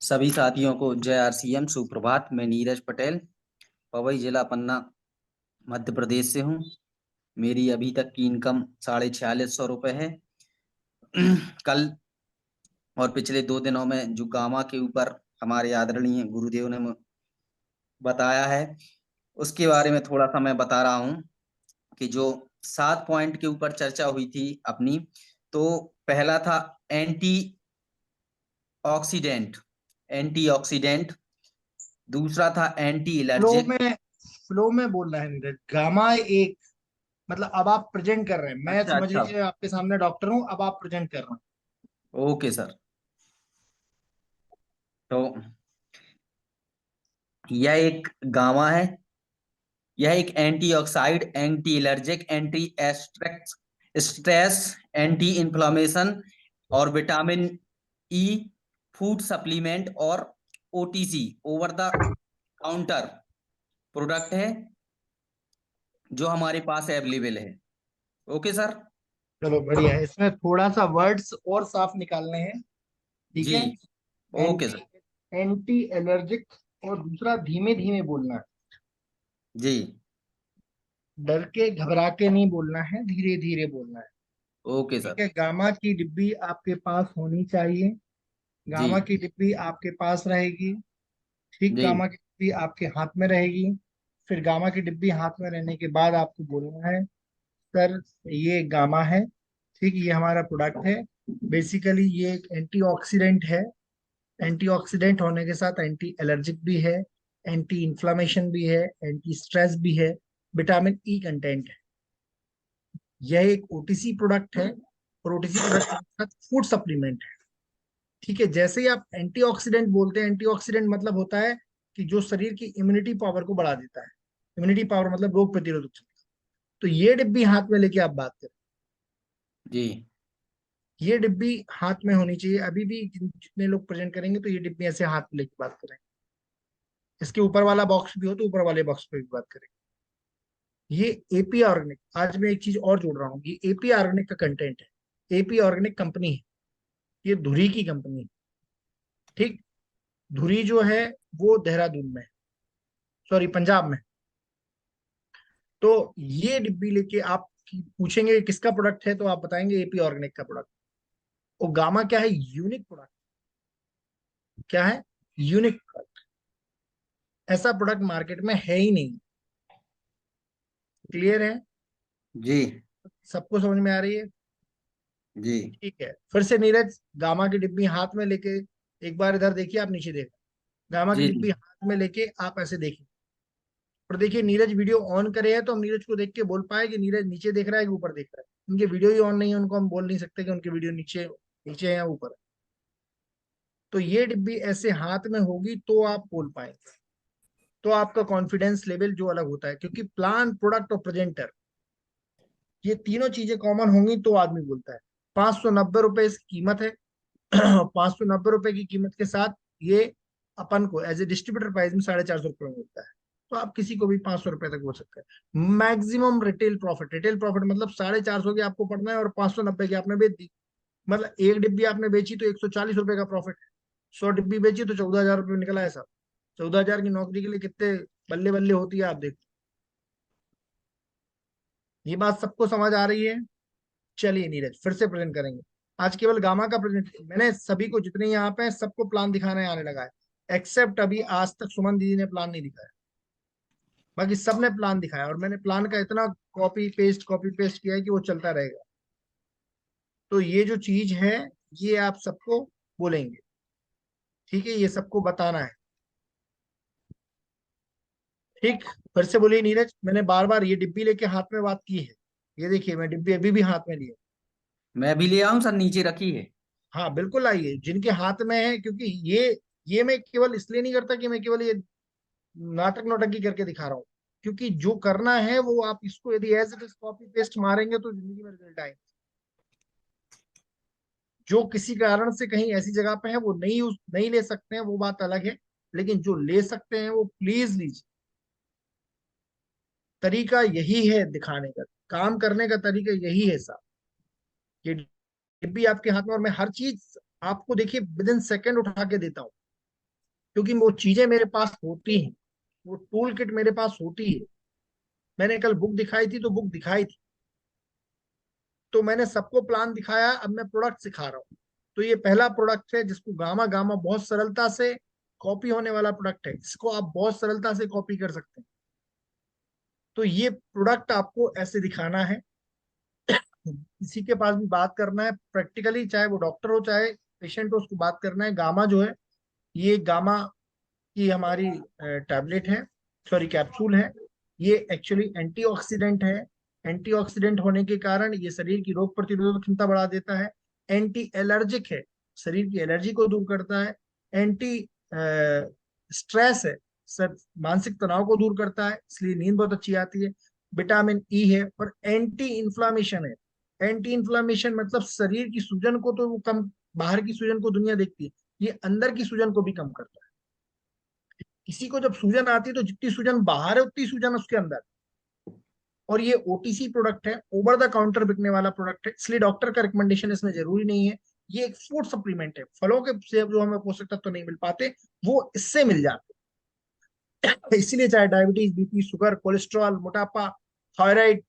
सभी साथियों को जय आरसीएम सुप्रभात। मैं नीरज पटेल पवई जिला पन्ना मध्य प्रदेश से हूँ। मेरी अभी तक की इनकम 4650 रुपये है। कल और पिछले 2 दिनों में जो गामा के ऊपर हमारे आदरणीय गुरुदेव ने बताया है उसके बारे में थोड़ा सा मैं बता रहा हूँ कि जो 7 पॉइंट के ऊपर चर्चा हुई थी अपनी। तो पहला था एंटी ऑक्सीडेंट, दूसरा था एंटी फ्लो एलर्जिक। में फ्लो में बोलना है नीरज। गामा एक मतलब अब आप प्रेजेंट कर रहे हैं, मैं अच्छा समझ अच्छा। लीजिए आपके सामने डॉक्टर हूं, अब आप प्रेजेंट कर रहे हैं। Okay sir. तो यह एक गामा है। यह एक antioxidant, anti allergic, anti stress, anti inflammation और विटामिन ई फूड सप्लीमेंट और OTC over the counter product है जो हमारे पास अवेलेबल है। Okay sir. चलो बढ़िया है, इसमें थोड़ा सा वर्ड्स और साफ निकालने हैं। ठीक जी। है। Okay anti sir. Anti allergic और दूसरा धीमे धीमे बोलना है। जी। डर के घबरा के नहीं बोलना है, धीरे धीरे बोलना है। ओके ठीक सर। है। गामा की डिब्बी आपके पास होनी चाहिए। जी। गामा की डिब्बी आपके पास रहेगी। ठीक, जी। गामा की डिब्बी आपके हाथ में रहेगी। फिर गामा की डिब्बी हाथ में रहने के बाद आपको बोलना है, सर ये गामा है। ठीक, ये हमारा प्रोडक्ट है। बेसिकली ये एक एंटीऑक्सीडेंट है। एंटीऑक्सीडेंट होने के साथ एंटी एलर्जिक भी है, एंटी इन्फ्लामेशन भी है, एंटी स्ट्रेस भी है, विटामिन ई कंटेंट है। यह एक ओटीसी प्रोडक्ट है और ओटीसी प्रोडक्ट के साथ फूड सप्लीमेंट है। ठीक है। जैसे ही आप एंटीऑक्सीडेंट बोलते हैं, एंटीऑक्सीडेंट मतलब होता है कि जो शरीर की इम्यूनिटी पावर को बढ़ा देता है। इम्यूनिटी पावर मतलब रोग प्रतिरोधक क्षमता। तो ये डिब्बी हाथ में लेके आप बात करें। जी। ये डिब्बी हाथ में होनी चाहिए। अभी भी जितने लोग प्रेजेंट करेंगे तो ये डिब्बी ऐसे हाथ में लेके बात करें। इसके ऊपर वाला बॉक्स भी हो तो ऊपर वाले बॉक्स पे भी बात करें। ये एपी ऑर्गेनिक, आज मैं एक चीज और जोड़ रहा हूँ, ये एपी ऑर्गेनिक का कंटेंट है। एपी ऑर्गेनिक कंपनी है, ये धुरी की कंपनी है। ठीक। धुरी जो है वो देहरादून में, सॉरी पंजाब में। तो ये डिब्बी लेके आप पूछेंगे किसका प्रोडक्ट है तो आप बताएंगे एपी ऑर्गेनिक का प्रोडक्ट। और गामा क्या है? Unique product. क्या है? Unique product. ऐसा प्रोडक्ट मार्केट में है ही नहीं। क्लियर है? जी। सबको समझ में आ रही है? जी। ठीक है। फिर से नीरज, गामा की डिब्बी हाथ में लेके एक बार इधर देखिए, आप नीचे देखो। गामा की जी। डिब्बी हाथ में लेके आप ऐसे देखिए। और देखिए नीरज वीडियो ऑन करे है तो हम नीरज को देख के बोल पाए कि नीरज नीचे देख रहा है कि ऊपर देख रहा है। उनके वीडियो ही ऑन नहीं है, उनको हम बोल नहीं सकते कि उनके वीडियो नीचे नीचे है या ऊपर है। तो ये डिब्बी ऐसे हाथ में होगी तो आप बोल पाएंगे। तो आपका कॉन्फिडेंस लेवल जो अलग होता है, क्योंकि प्लान, प्रोडक्ट और प्रेजेंटर, ये तीनों चीजें कॉमन होंगी तो आदमी बोलता है। 590 रुपए इसकी कीमत है। 590 रुपए की कीमत के साथ ये अपन को एज ए डिस्ट्रीब्यूटर प्राइस में 450 रुपये में मिलता है। तो आप किसी को भी 500 रुपए तक बोल सकते हैं। Maximum retail profit, retail profit मतलब 450 की आपको पड़ना है और 590 की आपने बेच दी। मतलब एक डिब्बी आपने बेची तो 140 रुपए का प्रॉफिट। 100 डिब्बी बेची तो 14,000 रुपये निकला है साहब। 14,000 की नौकरी के लिए कितने बल्ले बल्ले होती है आप देखो। ये बात सबको समझ आ रही है? चलिए नीरज फिर से प्रेजेंट करेंगे। आज केवल गामा का प्रेजेंट, मैंने सभी को जितने यहाँ पे हैं सबको प्लान दिखाने आने लगा है, एक्सेप्ट अभी आज तक सुमन दीदी ने प्लान नहीं दिखाया। बाकी सबने प्लान दिखाया और मैंने प्लान का इतना कॉपी पेस्ट किया है कि वो चलता रहेगा। तो ये जो चीज है ये आप सबको बोलेंगे। ठीक है, ये सबको बताना है। ठीक। फिर से बोलिए नीरज, मैंने बार बार ये डिब्बी लेके हाथ में बात की है। ये देखिए मैं डिब्बी अभी भी हाथ में लिए। मैं भी ले आऊं सर, नीचे रखी है। हाँ बिल्कुल आइए जिनके हाथ में है, क्योंकि ये मैं केवल इसलिए नहीं करता कि मैं केवल ये नाटक नौटंकी करके दिखा रहा हूँ। क्योंकि जो करना है वो आप इसको यदि as it is copy paste मारेंगे तो जिंदगी में रिजल्ट आएंगे। जो किसी कारण से कहीं ऐसी जगह पे है वो नहीं ले सकते हैं, वो बात अलग है। लेकिन जो ले सकते हैं वो प्लीज लीजिए। तरीका यही है दिखाने का, काम करने का तरीका यही है साहब। ये डिब्बी आपके हाथ में और मैं हर चीज आपको देखिए विद इन सेकेंड उठा के देता हूँ। क्योंकि वो चीजें मेरे पास होती हैं, वो टूल किट मेरे पास होती है। मैंने कल बुक दिखाई थी तो बुक दिखाई थी, तो मैंने सबको प्लान दिखाया, अब मैं प्रोडक्ट सिखा रहा हूँ। तो ये पहला प्रोडक्ट है जिसको गामा गामा बहुत सरलता से कॉपी होने वाला प्रोडक्ट है, इसको आप बहुत सरलता से कॉपी कर सकते हैं। तो ये प्रोडक्ट आपको ऐसे दिखाना है, किसी के पास भी बात करना है प्रैक्टिकली, चाहे वो डॉक्टर हो चाहे पेशेंट हो, उसको बात करना है। गामा जो है, ये गामा की हमारी टैबलेट है, सॉरी कैप्सूल है। ये एक्चुअली एंटीऑक्सीडेंट है। एंटीऑक्सीडेंट होने के कारण ये शरीर की रोग प्रतिरोधक क्षमता बढ़ा देता है। एंटी एलर्जिक है, शरीर की एलर्जी को दूर करता है। एंटी स्ट्रेस है, सब मानसिक तनाव को दूर करता है, इसलिए नींद बहुत अच्छी आती है। विटामिन ई है, और एंटी इंफ्लामेशन है। एंटी इंफ्लामेशन मतलब शरीर की सूजन को तो वो कम, बाहर की सूजन को दुनिया देखती है, ये अंदर की सूजन को भी कम करता है। किसी को जब सूजन आती है तो जितनी सूजन बाहर है उतनी सूजन उसके अंदर। और ये ओटीसी प्रोडक्ट है, ओवर द काउंटर बिकने वाला प्रोडक्ट है, इसलिए डॉक्टर का रिकमेंडेशन इसमें जरूरी नहीं है। ये एक फूड सप्लीमेंट है, फलों के से जो हमें पोषक तत्व तो नहीं मिल पाते वो इससे मिल जाते हैं। इसीलिए चाहे डायबिटीज, बीपी, शुगर, कोलेस्ट्रॉल, मोटापा, थायराइड,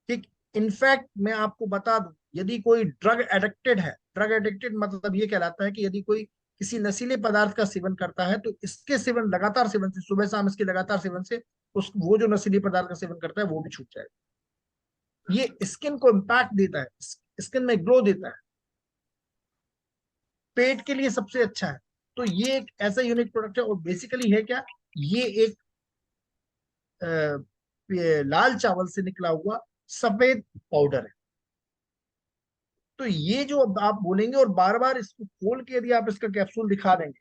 ठीक। इनफैक्ट मैं आपको बता दूं, यदि कोई ड्रग एडिक्टेड है, ड्रग एडिक्टेड मतलब ये कहलाता है कि यदि कोई किसी नशीले पदार्थ का सेवन करता है तो इसके सेवन, लगातार सेवन से, सुबह शाम इसके लगातार सेवन से उस वो जो नशीले पदार्थ का सेवन करता है वो भी छूट जाएगा। ये स्किन को इम्पैक्ट देता है, स्किन में ग्लो देता है, पेट के लिए सबसे अच्छा है। तो ये एक ऐसा यूनिक प्रोडक्ट है, और बेसिकली है क्या, ये एक ये लाल चावल से निकला हुआ सफेद पाउडर है। तो ये जो आप बोलेंगे और बार बार इसको खोल के यदि आप इसका कैप्सूल दिखा देंगे,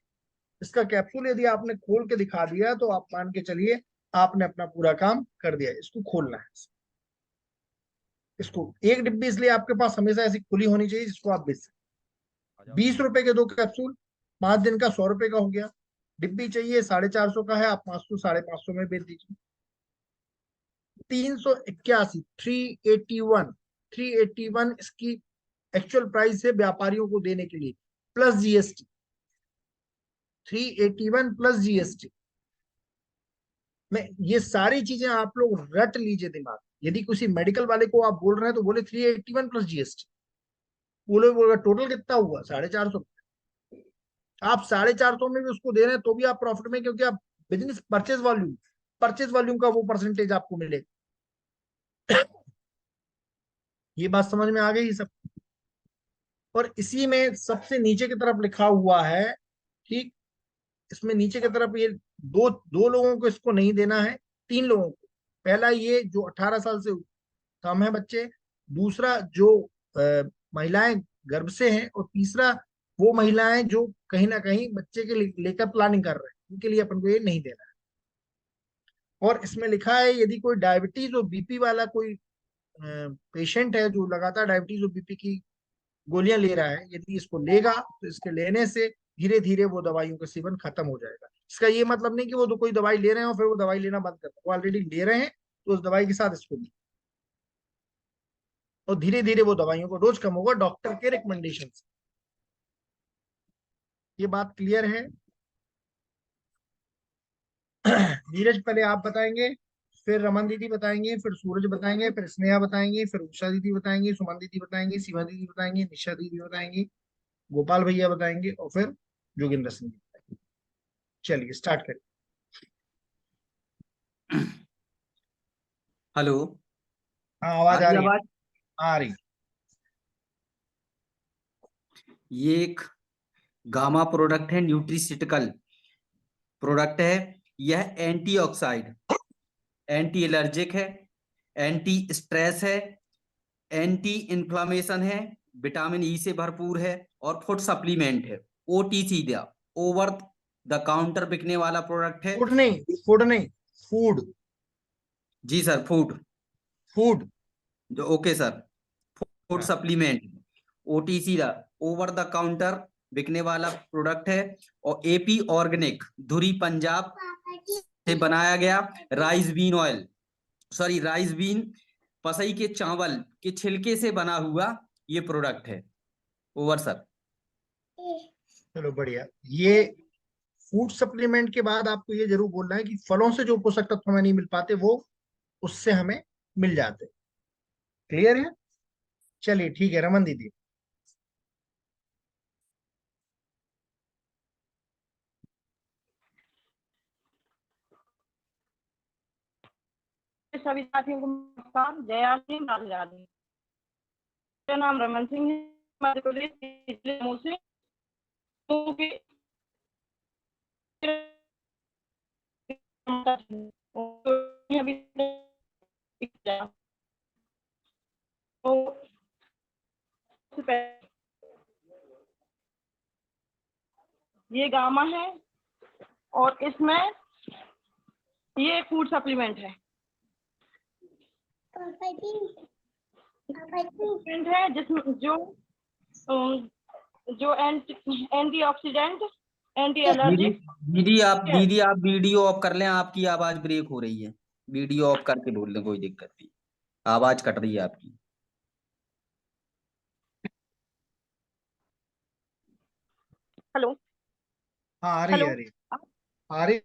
इसका कैप्सूल यदि आपने खोल के दिखा दिया तो आप मान के चलिए आपने अपना पूरा काम कर दिया। इसको खोलना है, इसको एक डिब्बी इसलिए आपके पास हमेशा ऐसी खुली होनी चाहिए जिसको आप बेच सकते। 20 रुपए के 2 कैप्सूल, 5 दिन का 100 रुपए का हो गया। डिब्बी चाहिए 450 का है, आप 500 550 में बेच दीजिए। 381, 381, 381 इसकी एक्चुअल प्राइस है व्यापारियों को देने के लिए, प्लस जीएसटी। 381 प्लस जीएसटी में ये सारी चीजें आप लोग रट लीजिए दिमाग। यदि किसी मेडिकल वाले को आप बोल रहे हैं तो बोले 381 प्लस जीएसटी, बोले टोटल कितना हुआ 450। आप 450 में भी उसको दे रहे हैं तो भी आप प्रॉफिट में, क्योंकि आप बिजनेस परचेज वॉल्यूम का वो परसेंटेज आपको मिलेगा। ये बात समझ में आ गई सब। और इसी में सबसे नीचे की तरफ लिखा हुआ है, ठीक, इसमें नीचे की तरफ ये दो दो लोगों को इसको नहीं देना है, 3 लोगों को। पहला ये जो 18 साल से कम है बच्चे, दूसरा जो महिलाएं गर्भ से हैं, और तीसरा वो महिलाएं जो कहीं ना कहीं बच्चे के लेकर प्लानिंग कर रहे हैं, उनके लिए अपन को ये नहीं देना है। और इसमें लिखा है यदि कोई डायबिटीज और बीपी वाला कोई पेशेंट है जो लगातार डायबिटीज और बीपी की गोलियां ले रहा है, यदि इसको लेगा तो इसके लेने से धीरे धीरे वो दवाइयों का सेवन खत्म हो जाएगा। इसका ये मतलब नहीं कि वो कोई दवाई ले रहे हैं और फिर वो दवाई लेना बंद कर, वो ऑलरेडी ले रहे हैं तो उस दवाई के साथ इसको भी, और धीरे धीरे वो दवाइयों का डोज कम होगा डॉक्टर के रिकमेंडेशन से। ये बात क्लियर है? नीरज पहले आप बताएंगे, फिर रमन दीदी बताएंगे, फिर सूरज बताएंगे, फिर स्नेहा बताएंगे, फिर उषा दीदी बताएंगे, सुमन दीदी बताएंगे, सीमा दीदी बताएंगे, निशा दीदी बताएंगे, गोपाल भैया बताएंगे, और फिर जोगिंदर सिंह जी बताएंगे। चलिए स्टार्ट करें। हेलो, हाँ आ आवाज आ रही रही है। आवाज? आ रही। ये एक गामा प्रोडक्ट है, न्यूट्रिसिटिकल प्रोडक्ट है। यह एंटीऑक्साइड, एंटी एलर्जिक है, एंटी स्ट्रेस है, एंटी इन्फ्लामेशन है, विटामिन ई से भरपूर है, और फूड सप्लीमेंट है। ओटीसी दिया, ओवर द काउंटर बिकने वाला प्रोडक्ट है। फूड नहीं, फूड नहीं, फूड, जी सर, फूड, फूड। जो ओके सर, फूड हाँ। सप्लीमेंट, ओटीसी दा ओवर द काउंटर बिकने वाला प्रोडक्ट है। और एपी ऑर्गेनिक धुरी पंजाब से बनाया गया rice bean oil, sorry rice bean पसई के चावल के छिलके से बना हुआ ये प्रोडक्ट है। Over sir. चलो बढ़िया। ये फूड सप्लीमेंट के बाद आपको ये जरूर बोलना है कि फलों से जो पोषक तत्व हमें नहीं मिल पाते वो उससे हमें मिल जाते। क्लियर है? चलिए ठीक है, रमन दीदी। सभी साथियों को नमस्कार। जय आदि राधे राधे। मेरा नाम रमन सिंह है, मध्य प्रदेश जम्मू से। अभी ये गामा है और इसमें ये फूड सप्लीमेंट है। सप्लीमेंट है जिसमें जो एंटीऑक्सीडेंट, एंटी दीदी एलर्जिक। दीदी आप वीडियो ऑफ कर लें, आपकी आवाज ब्रेक हो रही है। वीडियो ऑफ करके बोल लें, कोई दिक्कत नहीं। आवाज कट रही है आपकी। हेलो। हाँ आ रही है, हेलो। आ रही है, आ रही।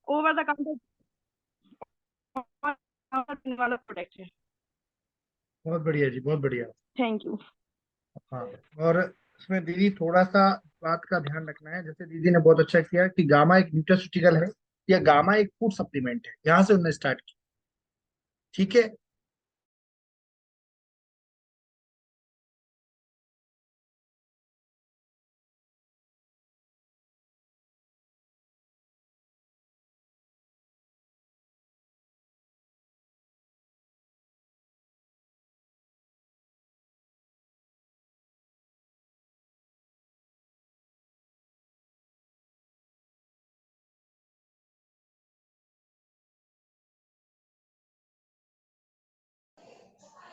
ओवर द काउंटर वाला प्रोडक्ट है। बहुत बढ़िया जी, बहुत बढ़िया। Thank you. हाँ, और इसमें दीदी थोड़ा सा बात का ध्यान रखना है। जैसे दीदी ने बहुत अच्छा किया कि गामा एक न्यूट्रास्यूटिकल है या गामा एक फूड सप्लीमेंट है, यहाँ से उन्होंने स्टार्ट किया। ठीक है।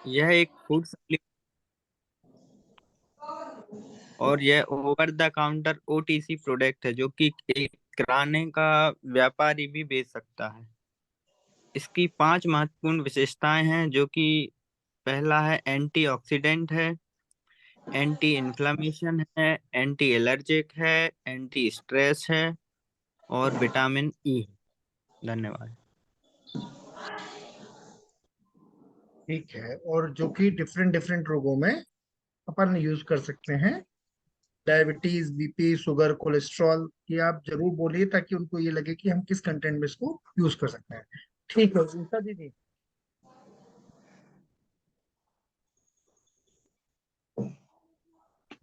यह एक फूड सप्लीमेंट और यह over the counter OTC product है जो कि एक किराने का व्यापारी भी बेच सकता है। इसकी 5 महत्वपूर्ण विशेषताएं हैं जो कि पहला है एंटीऑक्सीडेंट है, एंटी इन्फ्लेमेशन है, एंटी एलर्जिक है, एंटी स्ट्रेस है और विटामिन ई है। धन्यवाद। ठीक है, और जो कि डिफरेंट डिफरेंट रोगों में अपन यूज कर सकते हैं। डायबिटीज, बीपी, शुगर, कोलेस्ट्रॉल, ये आप जरूर बोलिए ताकि उनको ये लगे कि हम किस कंटेंट में इसको यूज कर सकते हैं। ठीक है उषा दीदी।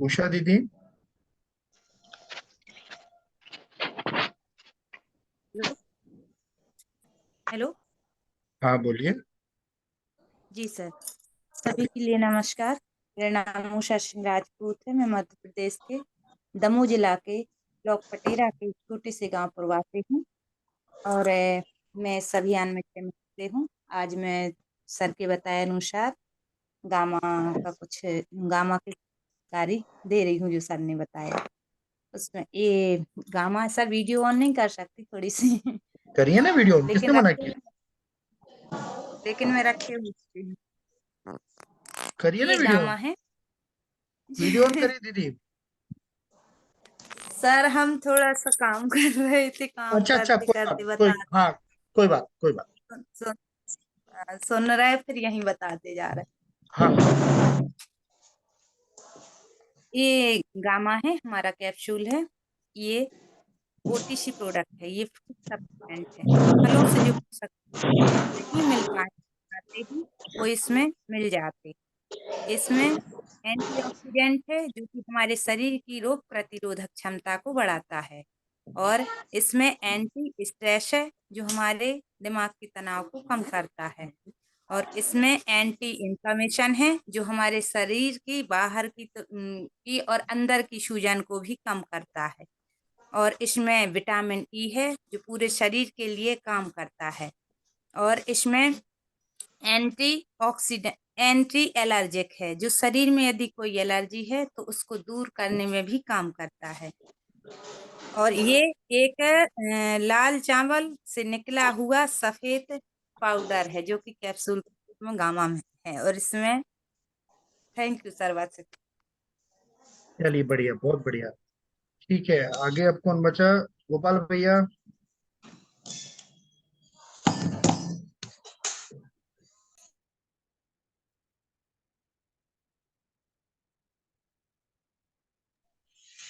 उषा दीदी। हेलो। हाँ बोलिए। जी सर, सभी के लिए नमस्कार। मेरा नाम उषा सिंह राजपूत है। मैं मध्य प्रदेश के दमोह जिला के ब्लॉक पटेरा के छोटे से गांव प्रवासी हूँ और मैं इस अभियान में शामिल हूँ। आज मैं सर के बताए अनुसार गामा का कुछ गामा की जानकारी दे रही हूँ जो सर ने बताया। उसमें ये गामा सर वीडियो ऑन नहीं कर सकती थोड़ी सी करिए ना वीडियो, लेकिन किसने मना रखे किया? लेकिन मैं रखे हुई हूँ। करिए ना ये वीडियो, गामा है। वीडियो ऑन करिए दीदी। सर हम थोड़ा सा काम कर रहे थे, काम अच्छा अच्छा, करते कोई बात, करते कोई, बता हाँ, कोई बात, कोई बात। सुन, सुन रहे फिर यहीं बताते जा रहे। हाँ हाँ। ये गामा है, हमारा कैप्सूल है। ये ओटीसी प्रोडक्ट है, ये फूड सप्लीमेंट है। फलों से जो पोषक नहीं मिल पाते ही वो इसमें मिल जाते। इसमें एंटीऑक्सीडेंट है जो कि हमारे शरीर की रोग प्रतिरोधक क्षमता को बढ़ाता है और इसमें एंटी स्ट्रेस है जो हमारे दिमाग के तनाव को कम करता है और इसमें एंटी इंफ्लेमेशन है, जो हमारे शरीर की बाहर की और अंदर की सूजन को भी कम करता है। और इसमें विटामिन ई है, जो पूरे शरीर के लिए काम करता है। और इसमें एंटी एलर्जिक है, जो शरीर में यदि कोई एलर्जी है तो उसको दूर करने में भी काम करता है। और ये एक लाल चावल से निकला हुआ सफेद पाउडर है, जो कि कैप्सूल में गामा में है। और इसमें थैंक यू सर, बात से चलिए बढ़िया, बहुत बढ़िया। ठीक है, आगे अब कौन बचा? गोपाल भैया।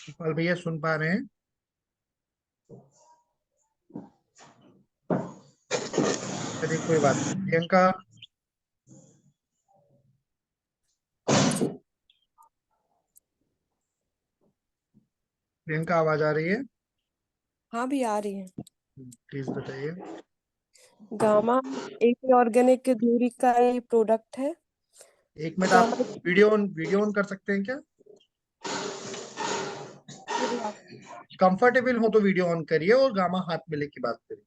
गोपाल भैया सुन पा रहे हैं? चलिए कोई बात नहीं। प्रियंका। प्रियंका, आवाज आ रही है? हाँ भी आ रही है। प्लीज बताइए। गामा एक ऑर्गेनिक धूरी का ये प्रोडक्ट है। एक मिनट, आप गामा वीडियो ऑन कर सकते हैं क्या? कंफर्टेबल हो तो वीडियो ऑन करिए और गामा हाथ में लेके बात करिए।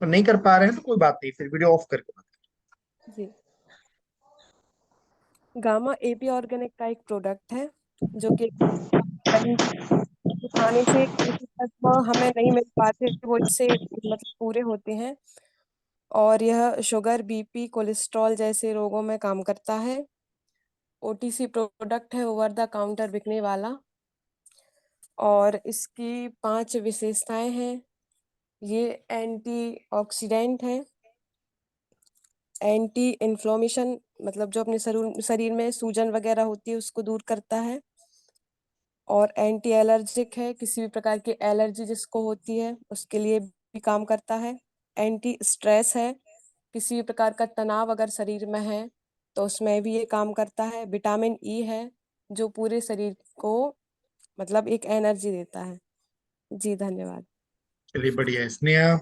तो नहीं कर पा रहे हैं तो कोई बात नहीं, फिर वीडियो ऑफ करके बात करिए। जी, गामा एपी ऑर्गेनिक का एक प्रोडक्ट है, जो कि खाने से पोषक तत्व हमें नहीं मिल पाते, वो इससे मतलब पूरे होते हैं। और यह शुगर, बीपी, कोलेस्ट्रॉल जैसे रोगों में काम करता है। ओटीसी प्रोडक्ट है, ओवर द काउंटर बिकने वाला। और इसकी 5 विशेषताएं हैं। ये एंटीऑक्सीडेंट है, एंटी इन्फ्लोमेशन मतलब जो अपने शरीर में सूजन वगैरह होती है उसको दूर करता है। और एंटी एलर्जिक है, किसी भी प्रकार की एलर्जी जिसको होती है उसके लिए भी काम करता है। एंटी स्ट्रेस है, किसी भी प्रकार का तनाव अगर शरीर में है तो उसमें भी ये काम करता है। विटामिन ई है, जो पूरे शरीर को मतलब एक एनर्जी देता है। जी धन्यवाद। चलिए बढ़िया है। स्नेहा।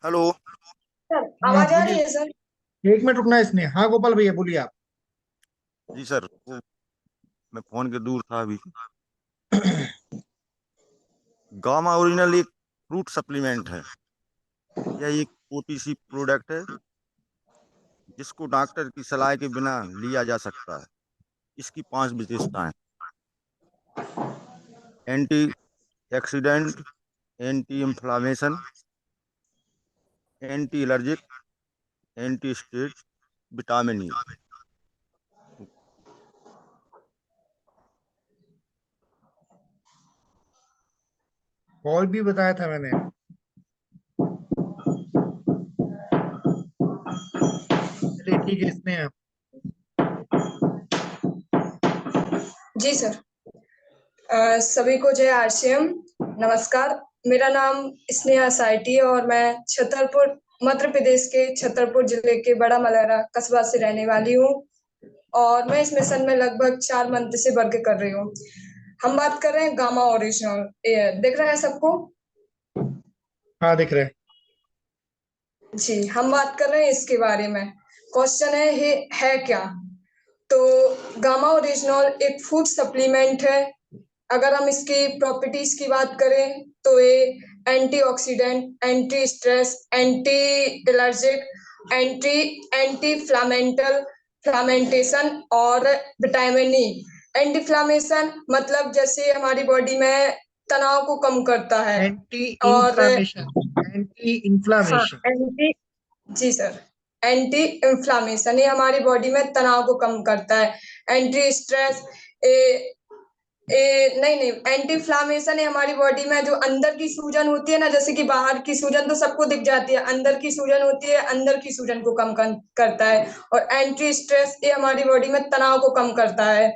हेलो। सर हाँ आवाज आ रही बोलिए। है सर? एक मिनट रुकना है स्नेहा। हाँ गोपाल भैया बोलिए आप। जी सर, वो मैं फोन के दूर था अभी। गामा ओरिजिनल एक फ्रूट सप्लीमेंट है। यह एक ओटीसी प्रोडक्ट है जिसको डॉक्टर की सलाह के बिना लिया जा सकता है। इसकी 5 विशेषताएं: anti accident, anti inflammation, anti allergic, anti stress, vitamin E. और भी बताया था मैंने। चलिए ठीक है स्नेहा। जी सर। सभी को जय आरसीएम। नमस्कार, मेरा नाम स्नेहा साइटी है और मैं छतरपुर, मध्य प्रदेश के छतरपुर जिले के बड़ा मलहरा कस्बा से रहने वाली हूँ। और मैं इस मिशन में लगभग 4 मंथ से वर्क कर रही हूँ। हम बात कर रहे हैं गामा ओरिजिनल। दिख रहा है सबको? हाँ दिख रहे हैं। जी, हम बात कर रहे हैं इसके बारे में। क्वेश्चन है क्या? तो गामा ओरिजिनल एक फूड सप्लीमेंट है। अगर हम इसकी प्रॉपर्टीज की बात करें तो ये antioxidant, anti stress, anti allergic, anti inflammation और विटामिन ई। एंटी फ्लामेशन मतलब जैसे हमारी बॉडी में तनाव को कम करता है। एंटी और इंफ्लामेशन, एंटी हाँ, इंफ्लामेशन। जी सर, एंटी इंफ्लामेशन ये हमारी बॉडी में तनाव को कम करता है। एंटी स्ट्रेस नहीं, एंटी इंफ्लामेशन है हमारी बॉडी में जो अंदर की सूजन होती है ना, जैसे कि बाहर की सूजन तो सबको दिख जाती है, अंदर की सूजन होती है, अंदर की सूजन को कम करता है। और एंटी स्ट्रेस ये हमारी बॉडी में तनाव को कम करता है।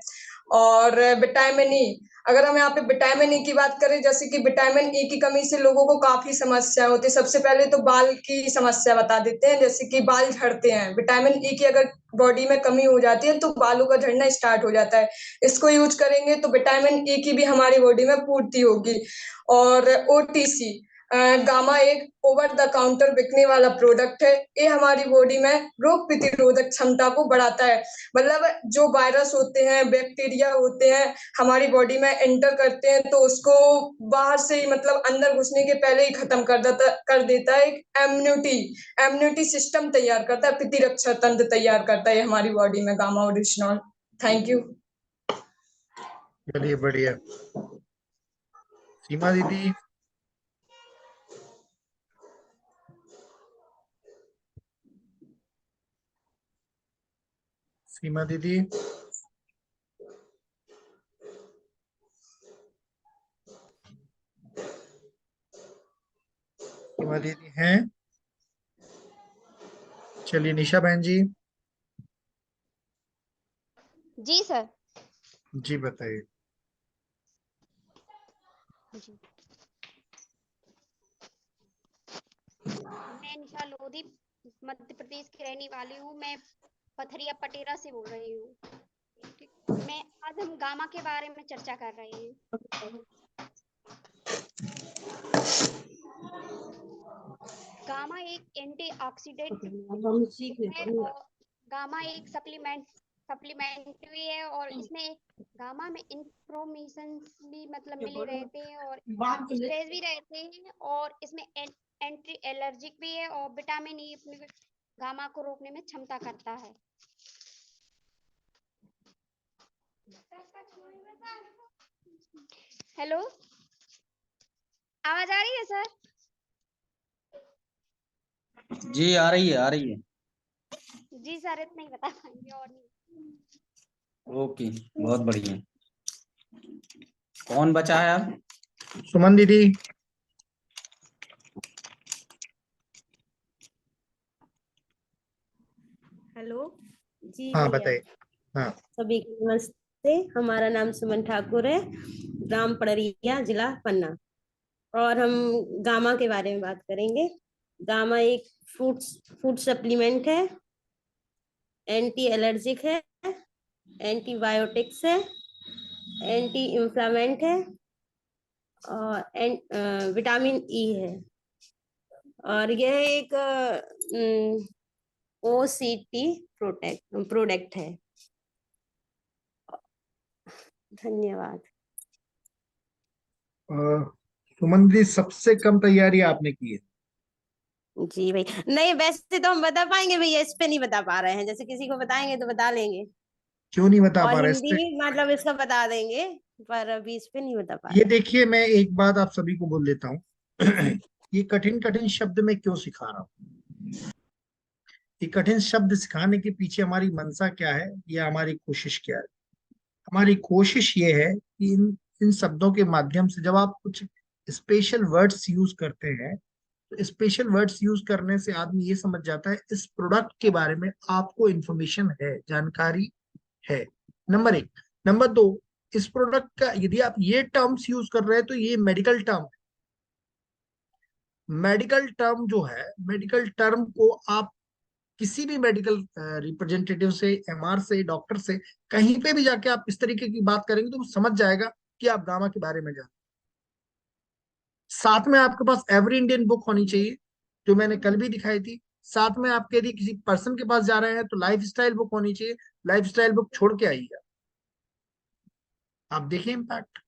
और विटामिन ई, अगर हम यहाँ पे विटामिन ई की बात करें, जैसे कि विटामिन ई की कमी से लोगों को काफी समस्या होती है। सबसे पहले तो बाल की समस्या बता देते हैं, जैसे कि बाल झड़ते हैं। विटामिन ई की अगर बॉडी में कमी हो जाती है तो बालों का झड़ना स्टार्ट हो जाता है। इसको यूज करेंगे तो विटामिन ई की भी हमारी बॉडी में पूर्ति होगी। और ओटीसी, गामा एक ओवर द काउंटर बिकने वाला प्रोडक्ट है। ये हमारी बॉडी में रोग प्रतिरोधक क्षमता को बढ़ाता है। मतलब जो वायरस होते हैं, बैक्टीरिया होते हैं, हमारी बॉडी में एंटर करते हैं तो उसको बाहर से ही मतलब अंदर घुसने के पहले ही खत्म कर देता है। एक इम्यूनिटी सिस्टम तैयार करता है, प्रतिरक्षा तंत्र तैयार करता है हमारी बॉडी में गामा ओरिजिनल। Thank you. चलिए बढ़िया। सीमा दीदी। सीमा दीदी। सीमा दीदी हैं? चलिए निशा बहन जी। जी सर। जी बताइए। जी मैं निशा लोधी मध्य प्रदेश की रहने वाली हूँ। मैं पथरिया पटेरा से बोल रही हूँ। मैं आज हम गामा के बारे में चर्चा कर रहे हैं। गामा एक एंटीऑक्सीडेंट है और गामा एक सप्लीमेंट्री है और इसमें गामा में इंफॉर्मेशन भी मतलब मिले रहते हैं और स्ट्रेस भी रहते हैं और इसमें एंटी एलर्जिक भी है और विटामिन ई अपने गामा को रोकने में क्षमता करता है। हेलो, आवाज आ रही है सर? जी आ रही है, आ रही है। जी सर, इतना ही बता पाएंगे और नहीं। ओके, बहुत बढ़िया। कौन बचा है अब? सुमन दीदी। हेलो जी हाँ भैया, बताइए। हाँ सभी को नमस्ते। हमारा नाम सुमन ठाकुर है, ग्राम पड़रिया, जिला पन्ना। और हम गामा के बारे में बात करेंगे। गामा एक फूड सप्लीमेंट है, एंटी एलर्जिक है, एंटीबायोटिक्स है, एंटी इंफ्लामेंट है और विटामिन ई है। और यह एक OCT प्रोडक्ट है। धन्यवाद। सुमन दीदी, सबसे कम तैयारी आपने की है। जी भाई, नहीं वैसे तो हम बता पाएंगे भैया, इस पे नहीं बता पा रहे हैं। जैसे किसी को बताएंगे तो बता लेंगे क्यों नहीं बता और पा रहे हिंदी इससे? भी मतलब इसका बता देंगे, पर अभी इस पे नहीं बता पा ये रहे। देखिए, मैं एक बात आप सभी को बोल देता हूँ। ये कठिन कठिन शब्द मैं क्यों सिखा रहा हूँ? ये कठिन शब्द सिखाने के पीछे हमारी मंशा क्या है, या हमारी कोशिश क्या है? हमारी कोशिश ये है कि इन इन शब्दों के माध्यम से जब आप कुछ स्पेशल वर्ड्स यूज करते हैं, तो स्पेशल वर्ड्स यूज करने से आदमी ये समझ जाता है इस प्रोडक्ट के बारे में आपको इंफॉर्मेशन है, जानकारी है। नंबर एक। नंबर दो, इस प्रोडक्ट का यदि आप ये टर्म्स यूज कर रहे हैं तो ये मेडिकल टर्म है। मेडिकल टर्म जो है, मेडिकल टर्म को आप किसी भी मेडिकल रिप्रेजेंटेटिव से, MR से, डॉक्टर से, कहीं पे भी जाके आप इस तरीके की बात करेंगे तो वो समझ जाएगा कि आप गामा के बारे में जानते। साथ में आपके पास एवरी इंडियन बुक होनी चाहिए, जो मैंने कल भी दिखाई थी। साथ में आपके यदि किसी पर्सन के पास जा रहे हैं तो लाइफ स्टाइल बुक होनी चाहिए। लाइफ स्टाइल बुक छोड़ के आइएगा, आप देखिए इम्पैक्ट,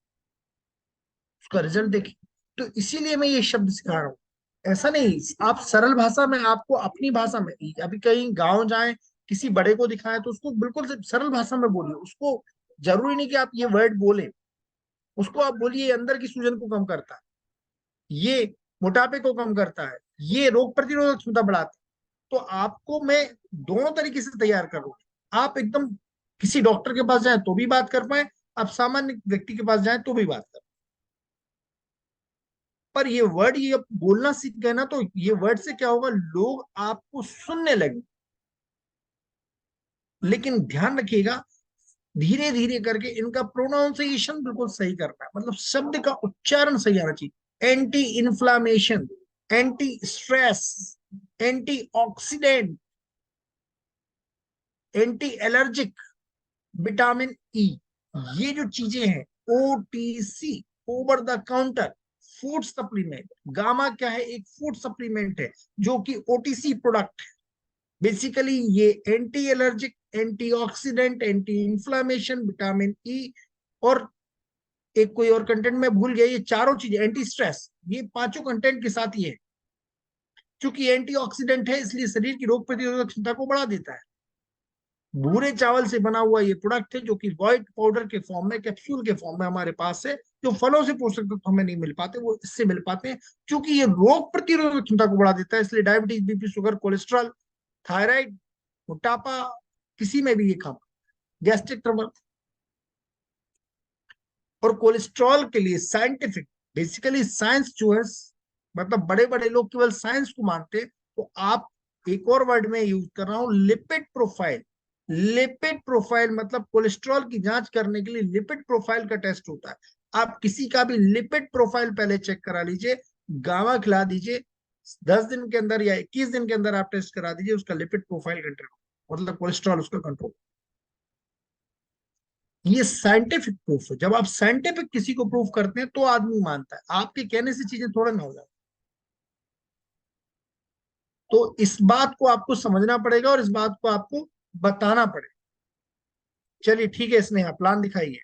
उसका रिजल्ट देखिए। तो इसीलिए मैं ये शब्द सिखा रहा हूँ। ऐसा नहीं, आप सरल भाषा में, आपको अपनी भाषा में, अभी कहीं गांव जाएं, किसी बड़े को दिखाएं तो उसको बिल्कुल सरल भाषा में बोलिए। उसको जरूरी नहीं कि आप ये वर्ड बोले, उसको आप बोलिए अंदर की सूजन को कम करता है, ये मोटापे को कम करता है, ये रोग प्रतिरोधक क्षमता बढ़ाता है। तो आपको मैं दोनों तरीके से तैयार कर रहा हूं। आप एकदम किसी डॉक्टर के पास जाए तो भी बात कर पाए, आप सामान्य व्यक्ति के पास जाए तो भी बात कर। पर ये वर्ड ये बोलना सीख गए ना, तो ये वर्ड से क्या होगा, लोग आपको सुनने लगे। लेकिन ध्यान रखिएगा, धीरे धीरे करके इनका प्रोनाउंसिएशन बिल्कुल सही करना है, मतलब शब्द का उच्चारण सही आना चाहिए। Anti inflammation, anti stress, anti oxidant, anti allergic, vitamin E, ये जो चीजें हैं, OTC, over the counter food supplement. Gamma क्या है? एक फूड सप्लीमेंट है जो कि ओटीसी प्रोडक्ट है। बेसिकली ये anti allergic, antioxidant, anti inflammation, vitamin E और एक कोई और कंटेंट मैं भूल गया, ये चारों चीजें, एंटी स्ट्रेस, ये पांचों कंटेंट के साथ ये है। क्योंकि एंटीऑक्सीडेंट है इसलिए शरीर की रोग प्रतिरोधक क्षमता को बढ़ा देता है। भूरे चावल से बना हुआ ये प्रोडक्ट है जो कि व्हाइट पाउडर के फॉर्म में, कैप्सूल के फॉर्म में हमारे पास है। जो फलों से पोषक तत्व हमें नहीं मिल पाते वो इससे मिल पाते हैं, क्योंकि ये रोग प्रतिरोधक क्षमता को बढ़ा देता है। इसलिए diabetes, BP, sugar, cholesterol, thyroid, मोटापा, किसी में भी ये काम, गैस्ट्रिक ट्रबल और कोलेस्ट्रॉल के लिए साइंटिफिक, बेसिकली साइंस जो है, मतलब बड़े बड़े लोग केवल साइंस को मानते हैं, तो आप एक और वर्ड में यूज कर रहा हूं, लिपिड प्रोफाइल। लिपिड प्रोफाइल मतलब कोलेस्ट्रॉल की जांच करने के लिए लिपिड प्रोफाइल का टेस्ट होता है। आप किसी का भी लिपिड प्रोफाइल पहले चेक करा लीजिए, गामा खिला दीजिए, 10 दिन के अंदर या 21 दिन के अंदर आप टेस्ट करा दीजिए, उसका लिपिड प्रोफाइल कंट्रोल, मतलब कोलेस्ट्रॉल उसका कंट्रोल। ये साइंटिफिक प्रूफ है। जब आप साइंटिफिक किसी को प्रूफ करते हैं तो आदमी मानता है, आपके कहने से चीजें थोड़ा ना हो जाती। तो इस बात को आपको समझना पड़ेगा और इस बात को आपको बताना पड़ेगा। चलिए ठीक है, स्नेहा प्लान दिखाइए।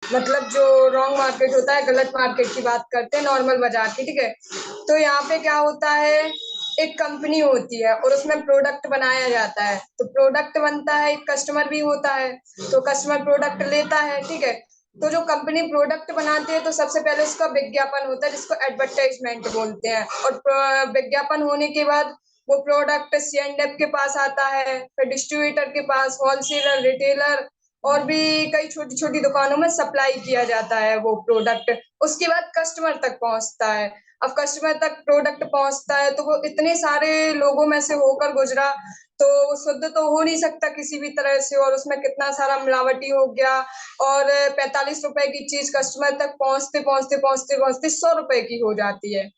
मतलब जो रॉन्ग मार्केट होता है, गलत मार्केट की बात करते हैं, नॉर्मल बाजार की, ठीक है। तो यहाँ पे क्या होता है, एक कंपनी होती है और उसमें प्रोडक्ट बनाया जाता है। तो प्रोडक्ट बनता है, एक कस्टमर भी होता है, तो कस्टमर प्रोडक्ट लेता है, ठीक है। तो जो कंपनी प्रोडक्ट बनाती है तो सबसे पहले उसका विज्ञापन होता है जिसको एडवर्टाइजमेंट बोलते हैं, और विज्ञापन होने के बाद वो प्रोडक्ट C&F के पास आता है, फिर डिस्ट्रीब्यूटर के पास, होलसेलर, रिटेलर और भी कई छोटी छोटी दुकानों में सप्लाई किया जाता है वो प्रोडक्ट। उसके बाद कस्टमर तक पहुंचता है। अब कस्टमर तक प्रोडक्ट पहुंचता है तो वो इतने सारे लोगों में से होकर गुजरा, तो वो शुद्ध तो हो नहीं सकता किसी भी तरह से, और उसमें कितना सारा मिलावटी हो गया। और 45 रुपए की चीज कस्टमर तक पहुंचते पहुंचते पहुंचते पहुंचते 100 रुपए की हो जाती है।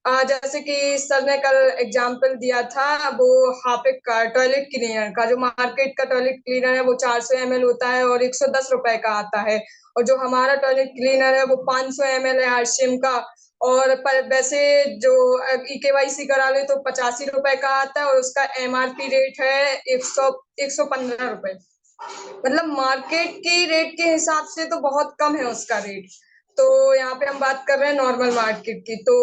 जैसे कि सर ने कल एग्जाम्पल दिया था, वो हार्पिक का टॉयलेट क्लीनर का, जो मार्केट का टॉयलेट क्लीनर है वो 400 ml होता है और 110 रुपए का आता है, और जो हमारा टॉयलेट क्लीनर है वो 500 ml है RCM का। और पर वैसे जो EKYC करा ले तो 85 रुपए का आता है और उसका MRP रेट है 115 रुपए। मतलब मार्केट की रेट के हिसाब से तो बहुत कम है उसका रेट। तो यहाँ पे हम बात कर रहे हैं नॉर्मल मार्केट की। तो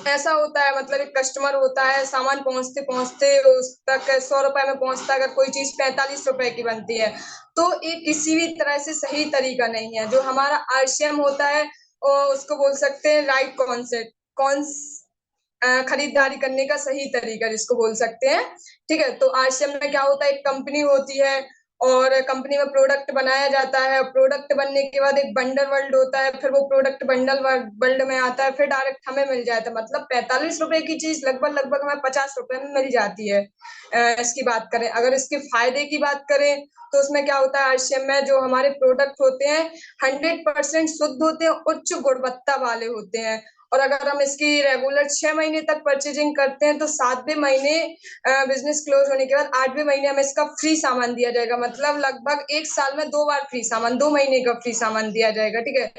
ऐसा होता है, मतलब एक कस्टमर होता है, सामान पहुंचते पहुंचते उस तक 100 रुपए में पहुंचता है, अगर कोई चीज 45 रुपए की बनती है तो ये किसी भी तरह से सही तरीका नहीं है। जो हमारा RCM होता है उसको बोल सकते हैं राइट कॉन्सेप्ट, खरीदारी करने का सही तरीका जिसको बोल सकते हैं, ठीक है। तो RCM में क्या होता है, एक कंपनी होती है और कंपनी में प्रोडक्ट बनाया जाता है। प्रोडक्ट बनने के बाद एक बंडल वर्ल्ड होता है, फिर वो प्रोडक्ट बंडल वर्ल्ड में आता है, फिर डायरेक्ट हमें मिल जाता है। मतलब 45 रुपए की चीज लगभग लगभग हमें 50 रुपए में मिल जाती है। इसकी बात करें, अगर इसके फायदे की बात करें तो उसमें क्या होता है, RCM में जो हमारे प्रोडक्ट होते हैं 100% शुद्ध होते हैं, उच्च गुणवत्ता वाले होते हैं। और अगर हम इसकी रेगुलर 6 महीने तक परचेजिंग करते हैं तो 7वें महीने बिजनेस क्लोज होने के बाद 8वें महीने हमें इसका फ्री सामान दिया जाएगा। मतलब लगभग 1 साल में 2 बार फ्री सामान, 2 महीने का फ्री सामान दिया जाएगा, ठीक है।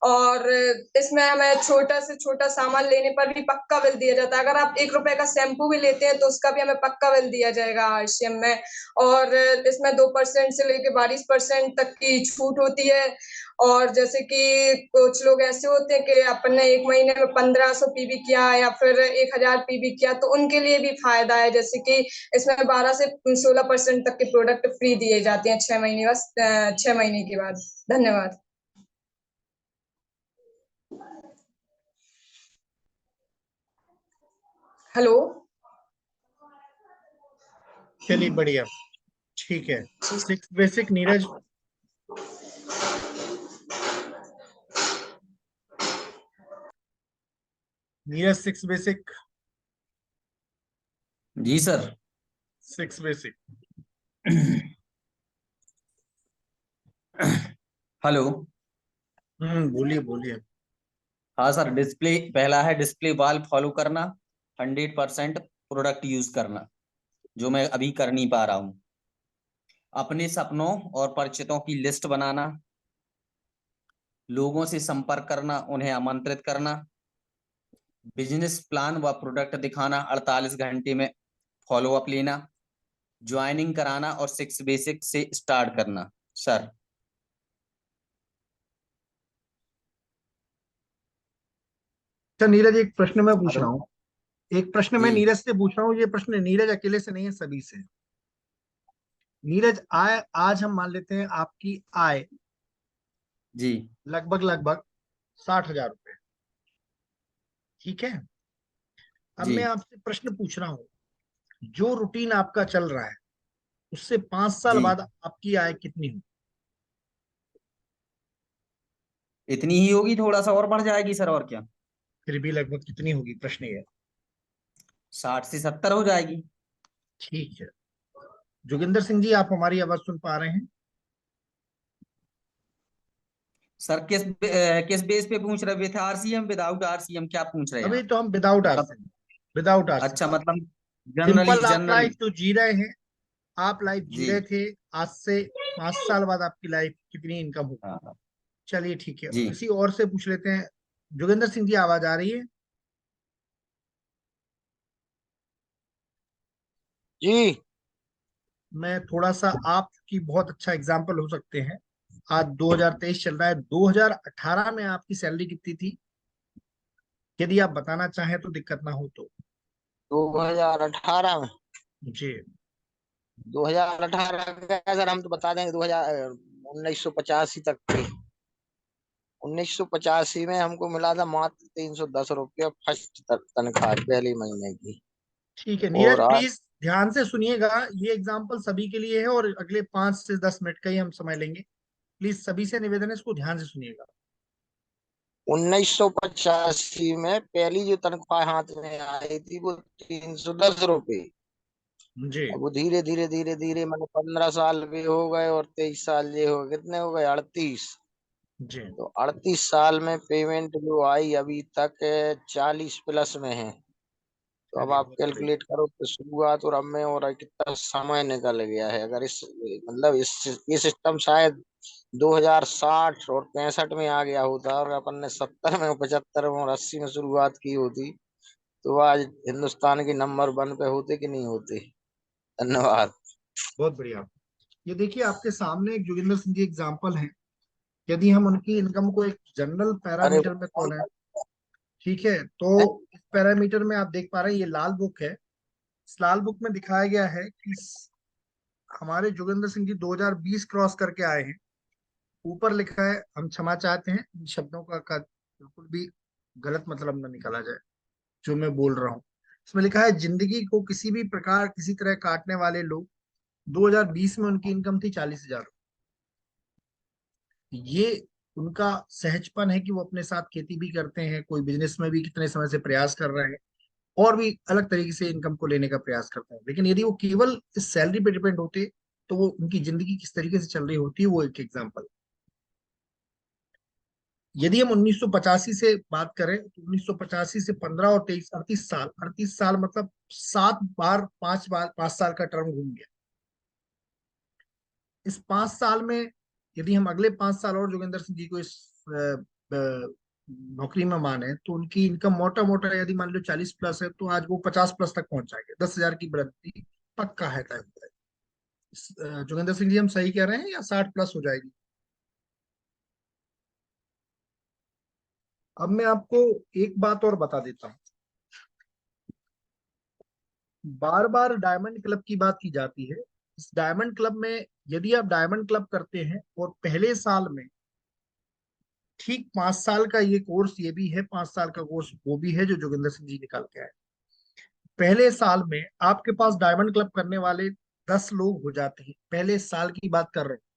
और इसमें हमें छोटा से छोटा सामान लेने पर भी पक्का बिल दिया जाता है। अगर आप 1 रुपए का शैम्पू भी लेते हैं तो उसका भी हमें पक्का बिल दिया जाएगा RCM में। और इसमें 2% से लेके 22% तक की छूट होती है। और जैसे कि कुछ लोग ऐसे होते हैं कि अपने 1 महीने में 1500 PV किया या फिर 1000 PV किया, तो उनके लिए भी फायदा है। जैसे कि इसमें 12 से 16% तक के प्रोडक्ट फ्री दिए जाते हैं 6 महीने के बाद। धन्यवाद। हेलो। चलिए बढ़िया, ठीक है। 6 बेसिक नीरज। नीरज 6 बेसिक। जी सर। 6 basic hello. बोलिए बोलिए। हाँ सर, डिस्प्ले पहला है, डिस्प्ले वाल फॉलो करना, 100% प्रोडक्ट यूज करना, जो मैं अभी कर नहीं पा रहा हूँ। अपने सपनों और परिचितों की लिस्ट बनाना, लोगों से संपर्क करना, उन्हें आमंत्रित करना, बिजनेस प्लान व प्रोडक्ट दिखाना, 48 घंटे में फॉलो अप लेना, ज्वाइनिंग कराना और 6 बेसिक से स्टार्ट करना। सर अच्छा नीरज, एक प्रश्न मैं पूछ हेलो। रहा हूँ। एक प्रश्न मैं जी नीरज से पूछ रहा हूँ। ये प्रश्न नीरज अकेले से नहीं है, सभी से। नीरज, आय आज हम मान लेते हैं आपकी आय जी लगभग लगभग 60,000 रुपए। ठीक है। अब जी। मैं आपसे प्रश्न पूछ रहा हूँ, जो रूटीन आपका चल रहा है उससे 5 साल जी बाद आपकी आय कितनी होगी? इतनी ही होगी, थोड़ा सा और बढ़ जाएगी सर, और क्या। फिर भी लगभग कितनी होगी, प्रश्न ये है। 60 से 70 हो जाएगी। ठीक है। जोगिंदर सिंह जी, आप हमारी आवाज सुन पा रहे हैं? सर किस बेस पे पूछ रहे, विथ आरसीएम विदाउट आरसीएम, क्या पूछ रहे हैं अभी आप? तो हम विदाउट मतलब आरसीएम, विदाउट अच्छा, आरसीएम। मतलब जनरली सिंपल आप जनरली। लाइफ जो जी रहे हैं, आप लाइफ जी जी रहे थे, आज से 5 साल बाद आपकी लाइफ कितनी इनकम होगी? हाँ चलिए ठीक है, जी किसी और से पूछ लेते हैं। जोगिंदर सिंह जी, आवाज आ रही है? जी। मैं थोड़ा सा, आपकी बहुत अच्छा एग्जाम्पल हो सकते हैं। आज 2023 चल रहा है, 2018 में आपकी सैलरी कितनी थी? यदि आप बताना चाहें तो, दिक्कत ना हो तो। 2018 में, जी 2018 का सर हम तो बता देंगे, 1985 तक थी। 1985 में हमको मिला था मात्र 310 रुपया फर्स्ट तनख्वाह पहले महीने की। ठीक है और नीरज, आज प्लीज ध्यान से सुनिएगा। ये एग्जाम्पल सभी के लिए है और अगले 5 से 10 मिनट का ही हम समय लेंगे। प्लीज सभी से निवेदन है, इसको ध्यान से सुनिएगा। 1985 में पहली जो तनख्वाह हाथ में आई थी वो 310 रुपये। जी अब वो धीरे धीरे धीरे धीरे मैंने 15 साल भी हो गए और 23 साल ये हो गए, कितने हो गए, 38। जी तो 38 साल में पेमेंट जो आई अभी तक 40+ में है। तो अब चलिए, आप बहुत बढ़िया। कैलकुलेट करो कि शुरुआत और अब में और कितना समय निकल गया है। अगर इस मतलब ये सिस्टम शायद 2060 और 65 में आ गया होता और अपन ने 70 में, 75 में और 80 में शुरुआत की होती, तो आज हिंदुस्तान की नंबर 1 पे होते कि नहीं होते। धन्यवाद। बहुत बढ़िया। ये देखिए, आपके सामने एक जोगिंदर सिंह जी एग्जाम्पल है। यदि हम उनकी इनकम को एक जनरल अरे पैरामीटर में तोलें, ठीक है, तो इस पैरामीटर में आप देख पा रहे हैं, ये लाल बुक है। इस लाल बुक में दिखाया गया है कि हमारे जोगिंदर सिंह जी 2020 क्रॉस करके आए हैं। ऊपर लिखा है, हम क्षमा चाहते हैं इन शब्दों का बिल्कुल भी गलत मतलब न निकाला जाए जो मैं बोल रहा हूँ। इसमें लिखा है, जिंदगी को किसी भी प्रकार किसी तरह काटने वाले लोग, 2020 में उनकी इनकम थी 40,000। ये उनका सहजपन है कि वो अपने साथ खेती भी करते हैं, कोई बिजनेस में भी कितने समय से प्रयास कर रहे हैं, और भी अलग तरीके से इनकम को लेने का प्रयास करते हैं। लेकिन यदि वो केवल इस सैलरी पे डिपेंड होते तो वो उनकी जिंदगी किस तरीके से चल रही होती है, वो एक एग्जाम्पल। यदि हम 1985 से बात करें तो 1985 से 15 और 23, 38 साल, 38 साल मतलब 7 बार 5 साल का टर्म घूम गया। इस 5 साल में यदि हम अगले 5 साल और जोगिंदर सिंह जी को इस नौकरी में माने, तो उनकी इनकम मोटा मोटा यदि मान लो 40+ है, तो आज वो 50+ तक पहुंच जाएंगे। 10,000 की बढ़ोतरी पक्का है, तय है। जोगिंदर सिंह जी, हम सही कह रहे हैं या 60+ हो जाएगी? अब मैं आपको एक बात और बता देता हूँ। बार बार डायमंड क्लब की बात की जाती है। इस डायमंड क्लब में यदि आप डायमंड क्लब करते हैं और पहले साल में ठीक 5 साल का ये कोर्स, ये भी है 5 साल का कोर्स, वो भी है जो जोगिंदर सिंह जी निकाल के आए। पहले साल में आपके पास डायमंड क्लब करने वाले 10 लोग हो जाते हैं, पहले साल की बात कर रहे हैं।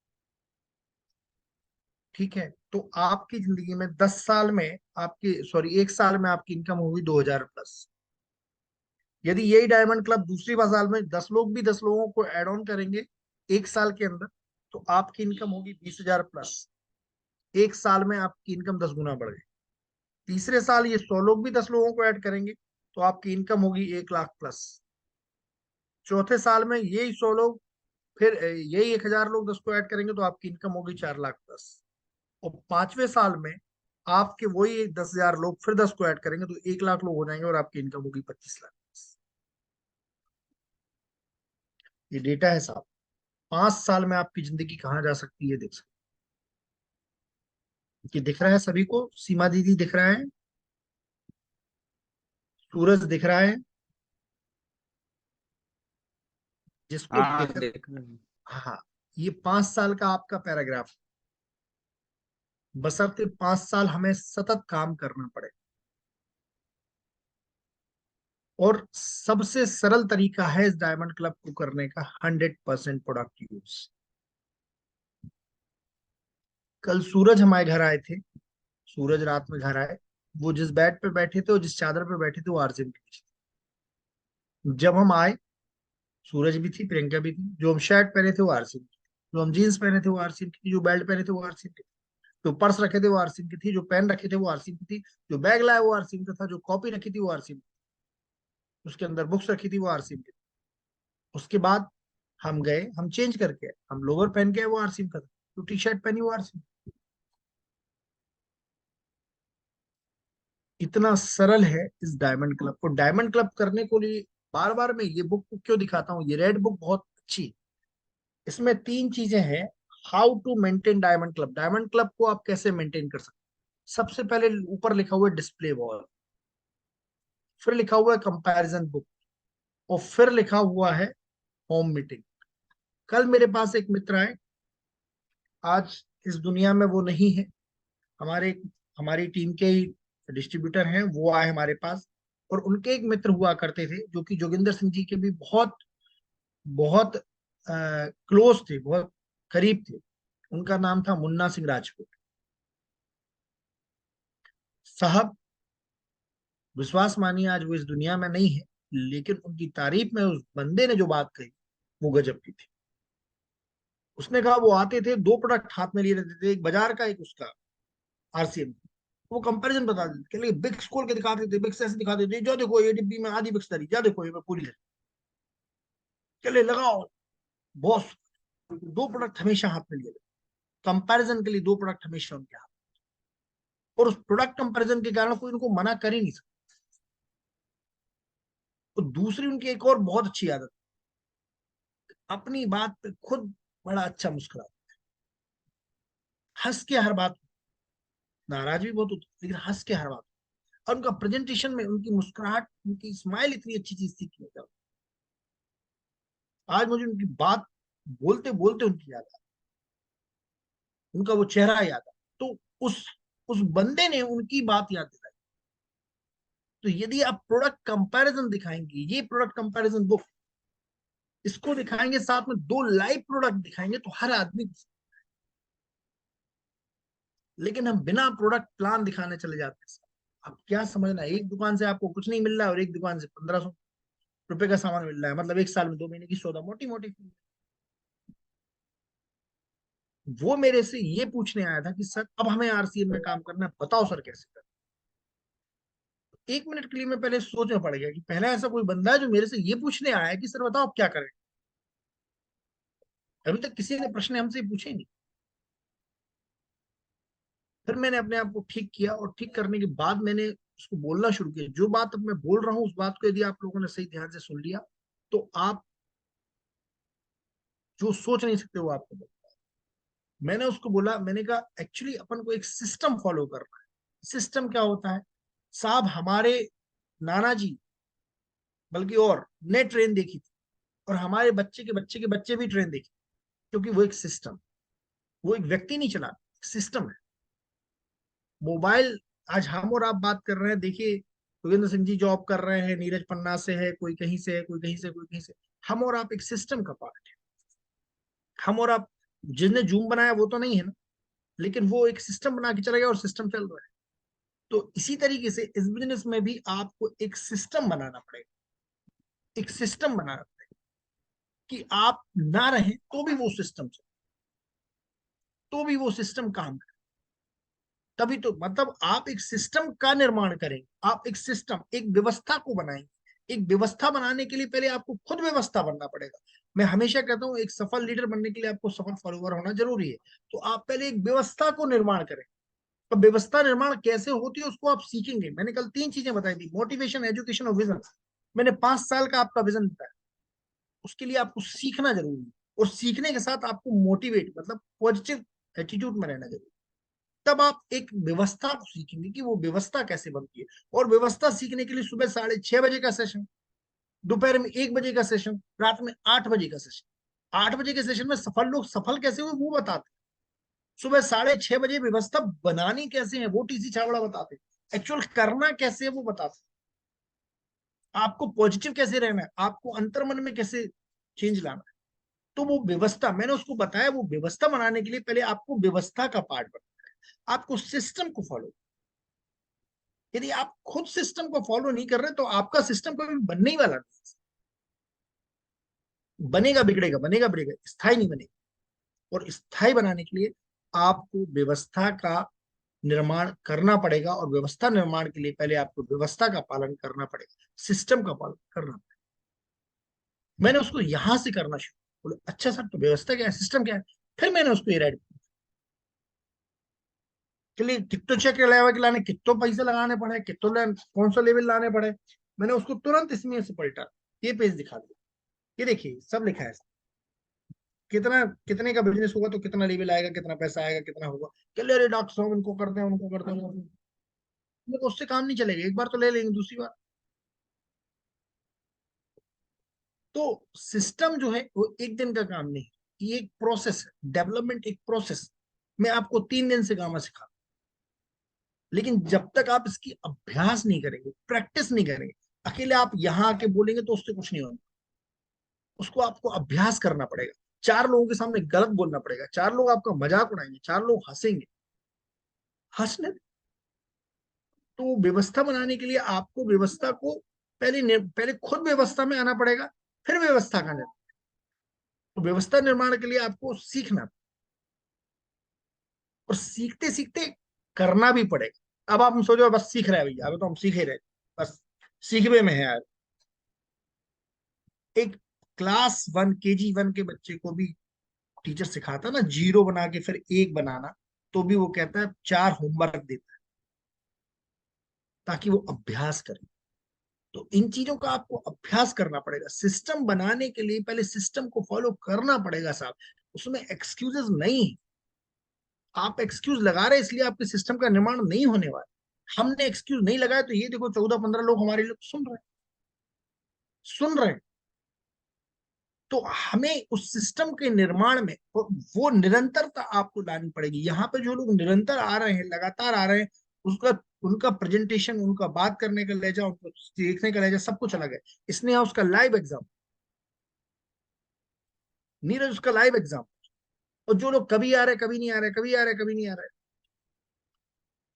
ठीक है, तो आपकी जिंदगी में 10 साल में आपकी, सॉरी, एक साल में आपकी इनकम होगी 2,000+। यदि यही डायमंड क्लब दूसरी साल में 10 लोग भी 10 लोगों को एड ऑन करेंगे, 1 साल के अंदर, तो आपकी इनकम होगी 20,000 प्लस। 1 साल में आपकी इनकम 10 गुना बढ़ गई। तीसरे साल ये 100 लोग भी 10 लोगों को ऐड करेंगे तो आपकी इनकम होगी 1 लाख प्लस। चौथे साल में यही 100 लोग फिर यही 1,000 लोग 10 को ऐड करेंगे तो आपकी इनकम होगी 4 लाख प्लस। और 5वें साल में आपके वही 10,000 लोग फिर 10 को ऐड करेंगे तो 1 लाख लोग हो जाएंगे और आपकी इनकम होगी 25 लाख प्लस। ये डेटा है साहब। 5 साल में आपकी जिंदगी कहाँ जा सकती है देख सकते। ये दिख रहा है सभी को? सीमा दीदी दिख रहा है, सूरज दिख रहा है, जिसको हाँ दिख देख रहे हैं। हाँ, ये 5 साल का आपका पैराग्राफ। बशर्ते 5 साल हमें सतत काम करना पड़े। और सबसे सरल तरीका है इस डायमंड क्लब को करने का 100% प्रोडक्ट यूज। कल सूरज हमारे घर आए थे, सूरज रात में घर आए। वो जिस बेड पे बैठे थे और जिस चादर पे बैठे थे वो आरसीएम के पीछे थे। जब हम आए, सूरज भी थी, प्रियंका भी थी। जो हम शर्ट पहने थे वो आरसीएम की, जो हम जीन्स पहने थे वो आरसीएम की, जो बेल्ट पहने थे वो आरसीएम की, जो पर्स रखे थे वो आरसीएम की थी, जो पेन रखे थे वो आरसीएम की थी, जो बैग लाया वो आरसीएम का था, जो कॉपी रखी थी वो आरसीएम, उसके अंदर बुक्स रखी थी वो आरसीएम की थी। उसके बाद हम गए, हम चेंज करके आए, हम लोअर पहन के आए वो आरसीएम का था, जो टी शर्ट पहनी वो आरसीएम। इतना सरल है इस डायमंड क्लब को। डायमंड क्लब करने को लिए बार बार मैं ये बुक को क्यों दिखाता हूँ, ये रेड बुक बहुत अच्छी है। इसमें 3 चीजें हैं। How to maintain diamond club. Diamond club को आप कैसे मेंटेन कर सकते हैं। सबसे पहले ऊपर लिखा हुआ है डिस्प्ले वॉल, फिर लिखा हुआ है कंपैरिजन बुक, और फिर लिखा हुआ है होम मीटिंग। कल मेरे पास एक मित्र आए, आज इस दुनिया में वो नहीं है, हमारे हमारी टीम के ही डिस्ट्रीब्यूटर हैं, वो आए हमारे पास। और उनके एक मित्र हुआ करते थे जो कि जोगिंदर सिंह जी के भी बहुत बहुत क्लोज थे, बहुत करीब थे। उनका नाम था मुन्ना सिंह राजपूत साहब। विश्वास मानिए आज वो इस दुनिया में नहीं है, लेकिन उनकी तारीफ में उस बंदे ने जो बात कही वो गजब की थी। उसने कहा वो आते थे, 2 प्रोडक्ट हाथ में लिए रहते थे, एक बाजार का एक उसका आरसीएम। वो कंपैरिजन बता देते, चलिए बिक्स खोल के दिखाते थे, बिक्स ऐसे दिखा देते, जो देखो ये डिब्बी में आधी बिक्स धरी, जा देखो ये पूरी है, चले लगाओ बॉस। 2 प्रोडक्ट हमेशा हाथ में लिए, कंपैरिजन के लिए 2 प्रोडक्ट हमेशा उनके हाथ। और उस प्रोडक्ट कंपैरिजन के कारण कोई इनको मना कर ही नहीं सकता। तो दूसरी उनकी एक और बहुत अच्छी आदत, अपनी बात पे खुद बड़ा अच्छा मुस्कुराते, हंस के हर बात, नाराज भी बहुत होती लेकिन हंस के हर बात। और उनका प्रेजेंटेशन में उनकी मुस्कुराहट, उनकी स्माइल इतनी अच्छी चीज थी कि आज मुझे उनकी बात बोलते बोलते उनकी याद आ, उनका वो चेहरा याद आ। तो उस बंदे ने उनकी बात याद दिलाई। तो यदि आप प्रोडक्ट कंपैरिजन दिखाएंगे, ये प्रोडक्ट कंपैरिजन बुक, इसको दिखाएंगे, साथ में 2 लाइव प्रोडक्ट दिखाएंगे, तो हर आदमी। लेकिन हम बिना प्रोडक्ट प्लान दिखाने चले जाते हैं। आप क्या समझना, एक दुकान से आपको कुछ नहीं मिल रहा है और एक दुकान से 1500 रुपए का सामान मिल रहा है, मतलब 1 साल में 2 महीने की सौदा, मोटी मोटी। वो मेरे से ये पूछने आया था कि सर अब हमें आरसीएम में काम करना है, बताओ सर कैसे करना। 1 मिनट के लिए मैं पहले सोच में पड़ गया कि पहला ऐसा कोई बंदा है जो मेरे से ये पूछने आया है कि सर बताओ आप क्या करें। अभी तक किसी ने प्रश्न हमसे पूछे नहीं। फिर मैंने अपने आप को ठीक किया, और ठीक करने के बाद मैंने उसको बोलना शुरू किया। जो बात अब मैं बोल रहा हूँ उस बात को यदि आप लोगों ने सही ध्यान से सुन लिया तो आप जो सोच नहीं सकते वो आपको बोलता है। मैंने उसको बोला, मैंने कहा एक्चुअली अपन को एक सिस्टम फॉलो करना है। सिस्टम क्या होता है साहब, हमारे नाना जी बल्कि और ने ट्रेन देखी थी, और हमारे बच्चे के बच्चे के बच्चे भी ट्रेन देखी, क्योंकि वो एक सिस्टम, वो एक व्यक्ति नहीं चला, सिस्टम है। मोबाइल, आज हम और आप बात कर रहे हैं, देखिए योगेंद्र सिंह जी जॉब कर रहे हैं, नीरज पन्ना से है, कोई कहीं से है, कोई कहीं से, कोई कहीं से। हम और आप एक सिस्टम का पार्ट है। हम और आप, जिसने जूम बनाया वो तो नहीं है ना, लेकिन वो एक सिस्टम बना के चला गया और सिस्टम चल रहा है। तो इसी तरीके से इस बिजनेस में भी आपको एक सिस्टम बनाना पड़ेगा, एक सिस्टम बनाना पड़ेगा कि आप ना रहें तो भी वो सिस्टम चले, तो भी वो सिस्टम काम करे। तभी तो मतलब आप एक सिस्टम का निर्माण करेंगे, आप एक सिस्टम, एक व्यवस्था को बनाएंगे। एक व्यवस्था बनाने के लिए पहले आपको खुद व्यवस्था बनना पड़ेगा। मैं हमेशा कहता हूं एक सफल लीडर बनने के लिए आपको सफल फॉलोअर होना जरूरी है। तो आप पहले एक व्यवस्था को निर्माण करें। तो व्यवस्था निर्माण कैसे होती है उसको आप सीखेंगे। मैंने कल 3 चीजें बताई थी, मोटिवेशन, एजुकेशन और विजन। मैंने 5 साल का आपका विजन बताया, उसके लिए आपको सीखना जरूरी है। और सीखने के साथ आपको मोटिवेट मतलब पॉजिटिव एटीट्यूड में रहना जरूरी है। तब आप एक व्यवस्था को सीखेंगे कि वो व्यवस्था कैसे बनती है। और व्यवस्था सीखने के लिए सुबह 6:30 का सेशन, दोपहर में 1 बजे का सेशन, रात में 8 बजे का सेशन। 8 बजे के सेशन में सफल लोग सफल कैसे हुए वो बताते, सुबह 6:30 बजे व्यवस्था बनानी कैसे है वो टीसी छाबड़ा बताते, एक्चुअल करना कैसे है वो बताते, आपको पॉजिटिव कैसे रहना है, आपको अंतर्मन में कैसे चेंज लाना है। तो वो व्यवस्था मैंने उसको बताया, वो व्यवस्था बनाने के लिए पहले आपको व्यवस्था का पार्ट बनना है, आपको सिस्टम को फॉलो। यदि आप खुद सिस्टम को फॉलो नहीं कर रहे तो आपका सिस्टम कभी बनने ही वाला नहीं, बनेगा बिगड़ेगा, बनेगा बिगड़ेगा, स्थायी नहीं बनेगा। और स्थायी बनाने के लिए आपको व्यवस्था का निर्माण करना पड़ेगा। और व्यवस्था निर्माण के लिए पहले आपको व्यवस्था का पालन करना पड़ेगा, सिस्टम का पालन करना पड़ेगा। मैंने उसको यहां से करना शुरू, बोले अच्छा सर तो व्यवस्था क्या है, सिस्टम क्या है। फिर मैंने उसको ये राइट के लिए कितो चेक अलावा लाने, कितो पैसे लगाने पड़े, कितो कौन सा लेवल लाने पड़े। मैंने उसको तुरंत इसमें से पलटा, ये पेज दिखा दिया, ये देखिए सब लिखा है, कितना कितने का बिजनेस होगा तो कितना लेवल आएगा, कितना पैसा आएगा, कितना होगा। चलिए अरे डॉक्टर साहब उनको करते हैं, उनको करते हैं, मेरे को उससे काम नहीं चलेगा, एक बार तो ले लेंगे, दूसरी बार। तो सिस्टम जो है वो एक दिन का काम नहीं, ये एक प्रोसेस है, डेवलपमेंट एक प्रोसेस। मैं आपको 3 दिन से गामा सिखा, लेकिन जब तक आप इसकी अभ्यास नहीं करेंगे, प्रैक्टिस नहीं करेंगे, अकेले आप यहाँ आके बोलेंगे तो उससे कुछ नहीं होगा। उसको आपको अभ्यास करना पड़ेगा, 4 लोगों के सामने गलत बोलना पड़ेगा, 4 लोग आपका मजाक उड़ाएंगे, 4 लोग हंसेंगे, हंसने। तो व्यवस्था बनाने के लिए आपको व्यवस्था को पहले खुद व्यवस्था में आना पड़ेगा, फिर व्यवस्था का निर्माण। तो व्यवस्था निर्माण के लिए आपको सीखना, और सीखते सीखते करना भी पड़ेगा। अब आप सोचो बस सीख रहे हैं भैया, अभी तो हम सीख ही रहे, बस सीखने में है यार। एक क्लास 1 KG 1 के बच्चे को भी टीचर सिखाता ना 0 बना के फिर 1 बनाना, तो भी वो कहता है 4 होमवर्क देता है ताकि वो अभ्यास करे। तो इन चीजों का आपको अभ्यास करना पड़ेगा। सिस्टम बनाने के लिए पहले सिस्टम को फॉलो करना पड़ेगा साहब, उसमें एक्सक्यूजेस नहीं। आप एक्सक्यूज लगा रहे इसलिए आपके सिस्टम का निर्माण नहीं होने वाला। हमने एक्सक्यूज नहीं लगाया तो ये देखो 14-15 लोग हमारे लिए सुन रहे हैं। तो हमें उस सिस्टम के निर्माण में वो निरंतरता आपको लानी पड़ेगी। यहाँ पे जो लोग निरंतर आ रहे हैं, लगातार आ रहे हैं, उसका उनका प्रेजेंटेशन, उनका बात करने का लहजा, उनको देखने का लहजा सब कुछ अलग है। इसने उसका लाइव एग्जाम, नीरज उसका लाइव एग्जाम। और जो लोग कभी आ रहे कभी नहीं आ रहे, कभी आ रहे कभी नहीं आ रहे।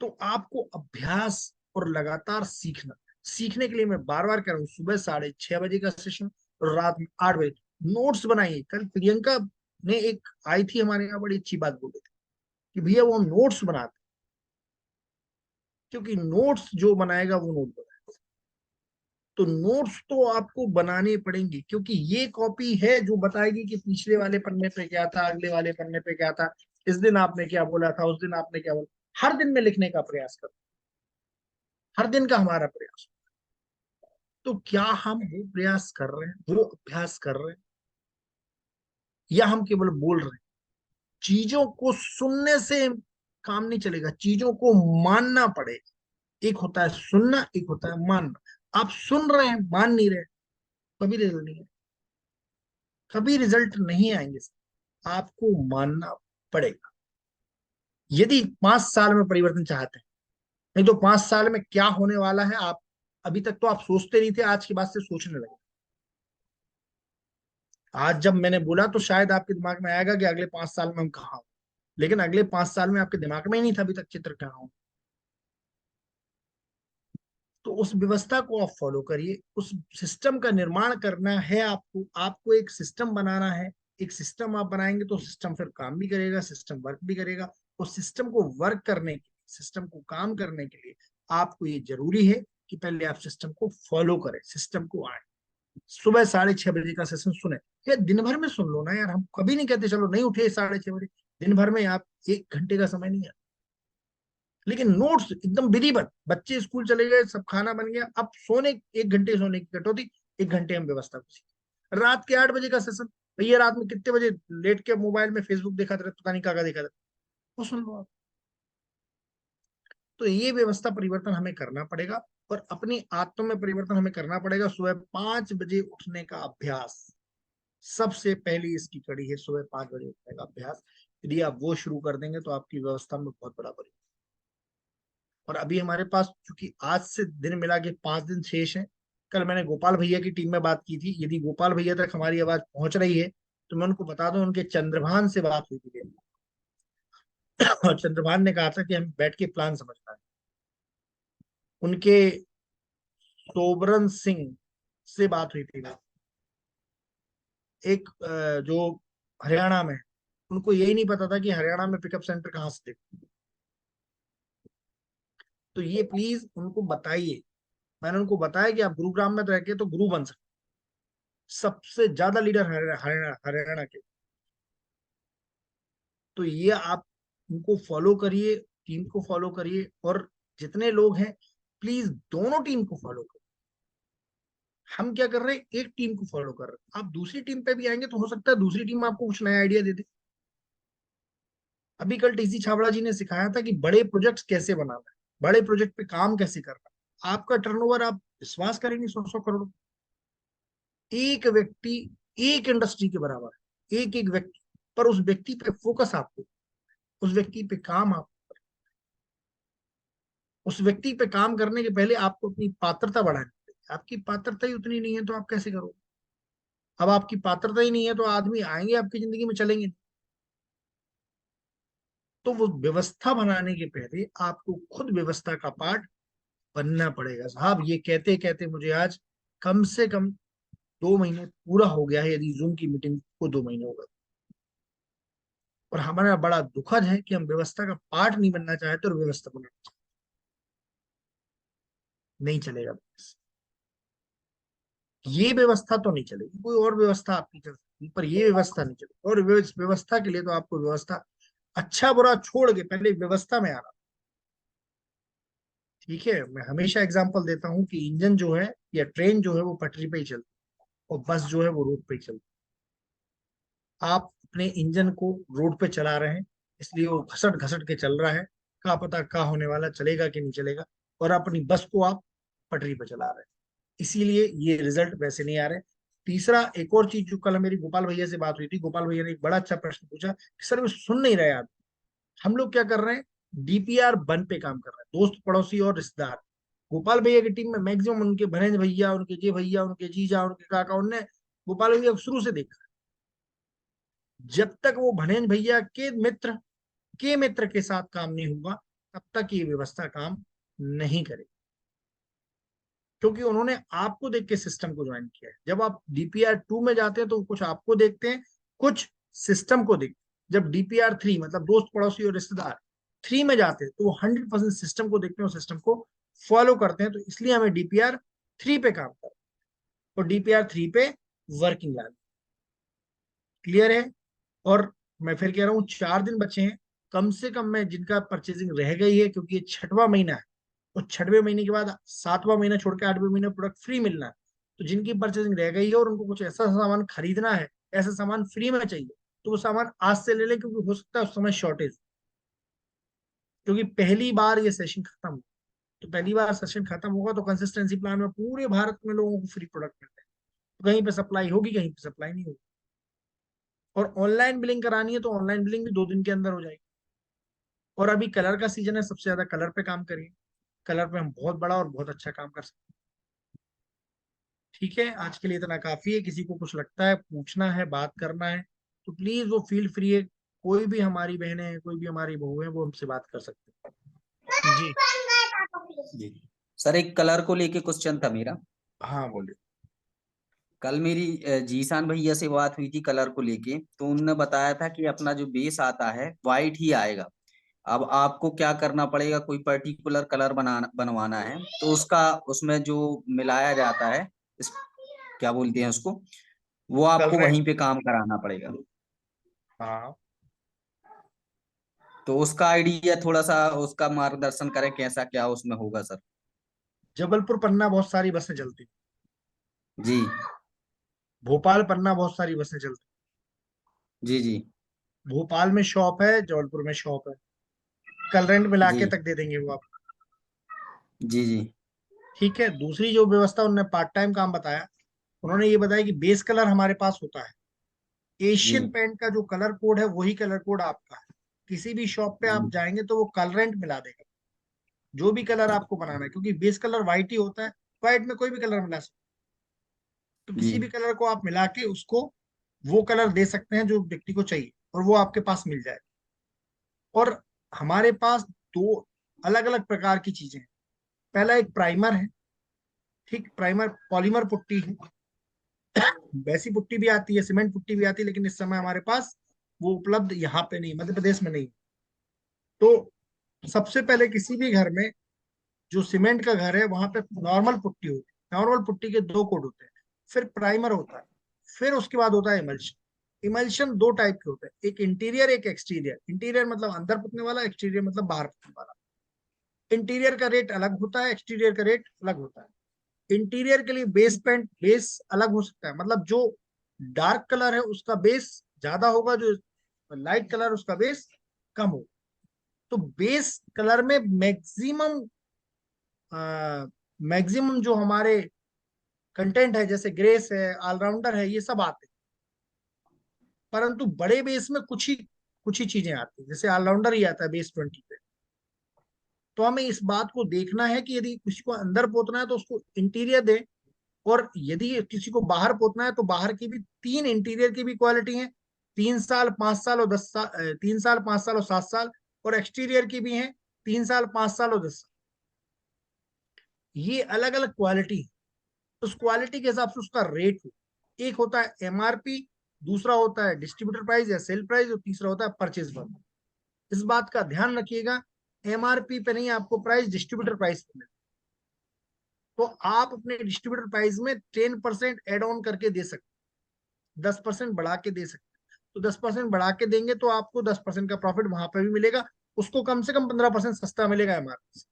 तो आपको अभ्यास और लगातार सीखना, सीखने के लिए मैं बार बार कह रहा हूँ, सुबह 6:30 बजे का सेशन और रात में 8 बजे। नोट्स बनाइए। कल प्रियंका ने एक आई थी हमारे यहाँ, बड़ी अच्छी बात बोली थी कि भैया वो हम नोट्स बनाते, क्योंकि नोट्स जो बनाएगा वो नोट बनाएगा। तो नोट्स तो आपको बनाने पड़ेंगे, क्योंकि ये कॉपी है जो बताएगी कि पिछले वाले पन्ने पे क्या था, अगले वाले पन्ने पे क्या था, इस दिन आपने क्या बोला था, उस दिन आपने क्या बोला। हर दिन में लिखने का प्रयास करो, हर दिन का हमारा प्रयास। तो क्या हम वो प्रयास कर रहे हैं, वो अभ्यास कर रहे हैं, या हम केवल बोल रहे हैं। चीजों को सुनने से काम नहीं चलेगा, चीजों को मानना पड़ेगा। एक होता है सुनना, एक होता है मानना। आप सुन रहे हैं, मान नहीं रहे, कभी रिजल्ट नहीं है, कभी रिजल्ट नहीं आएंगे। आपको मानना पड़ेगा यदि 5 साल में परिवर्तन चाहते हैं। नहीं तो 5 साल में क्या होने वाला है, आप अभी तक तो आप सोचते नहीं थे, आज के बाद से सोचने लगे। आज जब मैंने बोला तो शायद आपके दिमाग में आएगा कि अगले 5 साल में हम कहाँ हो, लेकिन अगले 5 साल में आपके दिमाग में ही नहीं था अभी तक चित्र कहाँ हो। तो उस व्यवस्था को आप फॉलो करिए। उस सिस्टम का निर्माण करना है आपको, आपको एक सिस्टम बनाना है। एक सिस्टम आप बनाएंगे तो सिस्टम फिर काम भी करेगा, सिस्टम वर्क भी करेगा। उस सिस्टम को वर्क करने के लिए, सिस्टम को काम करने के लिए आपको ये जरूरी है कि पहले आप सिस्टम को फॉलो करें, सिस्टम को आए। सुबह 6:30 बजे का सेशन सुने, या दिन भर में सुन लो ना यार। हम कभी नहीं कहते चलो नहीं उठे 6:30 बजे, दिन भर में आप 1 घंटे का समय नहीं है, लेकिन नोट्स एकदम विधिवत। बच्चे स्कूल चले गए, सब खाना बन गया, अब सोने 1 घंटे सोने की कटौती, 1 घंटे हम व्यवस्था को सीखें। रात के 8 बजे का सेशन, भैया रात में कितने बजे लेट के मोबाइल में फेसबुक देखा था, पता नहीं क्या देखा था, वो सुन लो आप। तो ये व्यवस्था परिवर्तन हमें करना पड़ेगा, और अपनी आदतों में परिवर्तन हमें करना पड़ेगा। सुबह 5 बजे उठने का अभ्यास सबसे पहली इसकी कड़ी है, सुबह 5 बजे उठने का अभ्यास। यदि आप वो शुरू कर देंगे तो आपकी व्यवस्था में बहुत बड़ा परिवर्तन। और अभी हमारे पास चूंकि आज से दिन मिला के 5 दिन शेष है। कल मैंने गोपाल भैया की टीम में बात की थी, यदि गोपाल भैया तक हमारी आवाज पहुंच रही है तो मैं उनको बता दूं, उनके चंद्रभान से बात हुई थी और चंद्रभान ने कहा था कि हम बैठ के प्लान समझना है। उनके सोबरन सिंह से बात हुई थी, एक जो हरियाणा में, उनको यही नहीं पता था कि हरियाणा में पिकअप सेंटर कहाँ से देखते। तो ये प्लीज उनको बताइए। मैंने उनको बताया कि आप गुरुग्राम में रह के तो गुरु बन सकते, सबसे ज्यादा लीडर हरियाणा के। तो ये आप उनको फॉलो करिए, टीम को फॉलो करिए, और जितने लोग हैं प्लीज दोनों टीम को फॉलो करिए। हम क्या कर रहे हैं, एक टीम को फॉलो कर रहे हैं। आप दूसरी टीम पे भी आएंगे तो हो सकता है दूसरी टीम आपको कुछ नया आइडिया दे दे। अभी कल टीसी छाबड़ा जी ने सिखाया था कि बड़े प्रोजेक्ट्स कैसे बनाना है, बड़े प्रोजेक्ट पे काम कैसे करना है। आपका टर्नओवर, आप विश्वास करेंगे, 100 करोड़। एक व्यक्ति एक इंडस्ट्री के बराबर है, एक एक व्यक्ति। पर उस व्यक्ति पे फोकस आपको, उस व्यक्ति पे काम आप, उस व्यक्ति पे काम करने के पहले आपको अपनी पात्रता बढ़ानी पड़ेगी। आपकी पात्रता ही उतनी नहीं है तो आप कैसे करोगे। अब आपकी पात्रता ही नहीं है तो आदमी आएंगे आपकी जिंदगी में, चलेंगे। तो वो व्यवस्था बनाने के पहले आपको खुद व्यवस्था का पार्ट बनना पड़ेगा। साहब ये कहते कहते मुझे आज कम से कम 2 महीने पूरा हो गया है, यदि जूम की मीटिंग को 2 महीने हो गए। और हमारा बड़ा दुखद है कि हम व्यवस्था का पार्ट नहीं बनना चाहते और व्यवस्था बनाना चाहते। नहीं चलेगा, ये व्यवस्था तो नहीं चलेगी। कोई और व्यवस्था आपकी चल सकती, पर ये व्यवस्था नहीं चलेगी। और व्यवस्था के लिए तो आपको व्यवस्था अच्छा बुरा छोड़ के पहले व्यवस्था में आना। ठीक है, मैं हमेशा एग्जांपल देता हूँ कि इंजन जो है या ट्रेन जो है वो पटरी पे ही चलती है, और बस जो है वो रोड पे ही चलती है। आप अपने इंजन को रोड पे चला रहे हैं, इसलिए वो घसट घसट के चल रहा है, क्या पता क्या होने वाला, चलेगा कि नहीं चलेगा। और अपनी बस को आप पटरी पे चला रहे हैं, इसीलिए ये रिजल्ट वैसे नहीं आ रहे। तीसरा, एक और चीज जो कल मेरी गोपाल भैया से बात हुई थी, गोपाल भैया ने एक बड़ा अच्छा प्रश्न पूछा कि सर मैं सुन नहीं रहे आप। हम लोग क्या कर रहे हैं, डीपीआर बन पे काम कर रहे हैं, दोस्त पड़ोसी और रिश्तेदार। गोपाल भैया की टीम में मैक्सिमम उनके भनेज भैया, उनके जे भैया, उनके जीजा, उनके काका, उनने गोपाल भैया को शुरू से देखा। जब तक वो भनेज भैया के मित्र के साथ काम नहीं होगा तब तक ये व्यवस्था काम नहीं करेगी, क्योंकि उन्होंने आपको देख के सिस्टम को ज्वाइन किया है। जब आप DPR 2 में जाते हैं तो कुछ आपको देखते हैं, कुछ सिस्टम को देखते हैं। जब DPR 3 मतलब दोस्त पड़ोसी और रिश्तेदार 3 में जाते हैं तो वो 100% सिस्टम को देखते हैं और सिस्टम को फॉलो करते हैं। तो इसलिए हमें DPR 3 पे काम करना और DPR 3 पे वर्किंग लानी। क्लियर है। और मैं फिर कह रहा हूँ 4 दिन बचे हैं, कम से कम में जिनका परचेजिंग रह गई है, क्योंकि ये 6वां महीना है, और 6वें महीने के बाद 7वां महीना छोड़ के 8वें महीने प्रोडक्ट फ्री मिलना है। तो जिनकी परचेजिंग रह गई है और उनको कुछ ऐसा सामान खरीदना है, ऐसा सामान फ्री में चाहिए, तो वो सामान आज से ले लें, क्योंकि हो सकता है उस समय शॉर्टेज। क्योंकि पहली बार ये सेशन खत्म हो, तो पहली बार सेशन खत्म होगा तो कंसिस्टेंसी प्लान में पूरे भारत में लोगों को फ्री प्रोडक्ट मिलते हैं। तो कहीं पे सप्लाई होगी, कहीं पे सप्लाई नहीं होगी। और ऑनलाइन बिलिंग करानी है तो ऑनलाइन बिलिंग भी 2 दिन के अंदर हो जाएगी। और अभी कलर का सीजन है, सबसे ज्यादा कलर पे काम करिए। कलर पे हम बहुत बड़ा और बहुत अच्छा काम कर सकते हैं। ठीक है, आज के लिए इतना काफी है। किसी को कुछ लगता है, पूछना है, बात करना है, तो प्लीज वो फील फ्री है। कोई भी हमारी बहनें हैं, कोई भी हमारी बहू है, वो हमसे बात कर सकते हैं। जी जी सर एक कलर को लेके क्वेश्चन था मेरा। हाँ बोलिए। कल मेरी जीशान भैया से बात हुई थी कलर को लेके, तो उन्होंने बताया था कि अपना जो बेस आता है वाइट ही आएगा। अब आपको क्या करना पड़ेगा, कोई पर्टिकुलर कलर बनवाना है तो उसका उसमें जो मिलाया जाता है इस, क्या बोलते हैं उसको, वो आपको कलरेंट। वहीं पे काम कराना पड़ेगा। हाँ तो उसका आइडिया थोड़ा सा उसका मार्गदर्शन करें, कैसा क्या उसमें होगा सर। जबलपुर पन्ना बहुत सारी बसें चलती, जी भोपाल पन्ना बहुत सारी बसें चलती। जी जी भोपाल में शॉप है, जबलपुर में शॉप है, कलरेंट मिला जी के तक दे देंगे वो आपको। जी जी ठीक है। दूसरी जो व्यवस्था उन्होंने पार्ट टाइम काम बताया, उन्होंने ये बताया कि बेस कलर हमारे पास होता है, जी एशियन पेंट का जो कलर कोड है वही कलर कोड आपका है। किसी भी शॉप पे आप जी जाएंगे तो वो कलरेंट मिला देगा, जो भी कलर आपको बनाना है, क्योंकि बेस कलर व्हाइट ही होता है। व्हाइट में कोई भी कलर मिला सकते, तो जी किसी भी कलर को आप मिला के उसको वो कलर दे सकते हैं जो व्यक्ति को चाहिए, और वो आपके पास मिल जाए। और हमारे पास दो अलग अलग प्रकार की चीजें हैं। पहला एक प्राइमर है, ठीक, प्राइमर पॉलीमर पुट्टी है। वैसी पुट्टी भी आती है, सीमेंट पुट्टी भी आती है, लेकिन इस समय हमारे पास वो उपलब्ध यहाँ पे नहीं, मध्य प्रदेश में नहीं। तो सबसे पहले किसी भी घर में जो सीमेंट का घर है वहां पे नॉर्मल पुट्टी होती है। नॉर्मल पुट्टी के दो कोड होते हैं, फिर प्राइमर होता है, फिर उसके बाद होता है इमल्शन। इमल्शन दो टाइप के होते हैं, एक इंटीरियर एक एक्सटीरियर। इंटीरियर मतलब अंदर पुतने वाला, एक्सटीरियर मतलब बाहर पुतने वाला। इंटीरियर का रेट अलग होता है, एक्सटीरियर का रेट अलग होता है। इंटीरियर के लिए बेस पेंट बेस अलग हो सकता है, मतलब जो डार्क कलर है उसका बेस ज्यादा होगा, जो लाइट कलर उसका बेस कम होगा। तो बेस कलर में मैक्सिमम मैक्सिमम जो हमारे कंटेंट है, जैसे ग्रेस है, ऑलराउंडर है, ये सब आते हैं। परंतु बड़े बेस में कुछ ही चीजें आती हैं, जैसे ऑलराउंडर ही आता है बेस 20 पे। तो हमें इस बात को देखना है कि यदि किसी को अंदर पोतना है तो उसको इंटीरियर दे, और यदि किसी को बाहर पोतना है तो बाहर की भी तीन इंटीरियर की भी क्वालिटी है, 3 साल 5 साल और 10 साल, 3 साल 5 साल और 7 साल। और एक्सटीरियर की भी है, 3 साल 5 साल और 10 साल। ये अलग अलग क्वालिटी है। उस क्वालिटी के हिसाब से उसका रेट हो। एक होता है एमआरपी, दूसरा होता है डिस्ट्रीब्यूटर प्राइस या सेल प्राइस, और तीसरा होता है परचेज वैल्यू। इस बात का ध्यान रखिएगा, एमआरपी पे नहीं, आपको प्राइस डिस्ट्रीब्यूटर प्राइस पे मिले। तो आप अपने डिस्ट्रीब्यूटर प्राइस में 10% एड ऑन करके दे सकते, 10% बढ़ा के दे सकते। तो 10% बढ़ा के देंगे तो आपको 10% का प्रॉफिट वहां पर भी मिलेगा, उसको कम से कम 15% सस्ता मिलेगा एमआरपी से।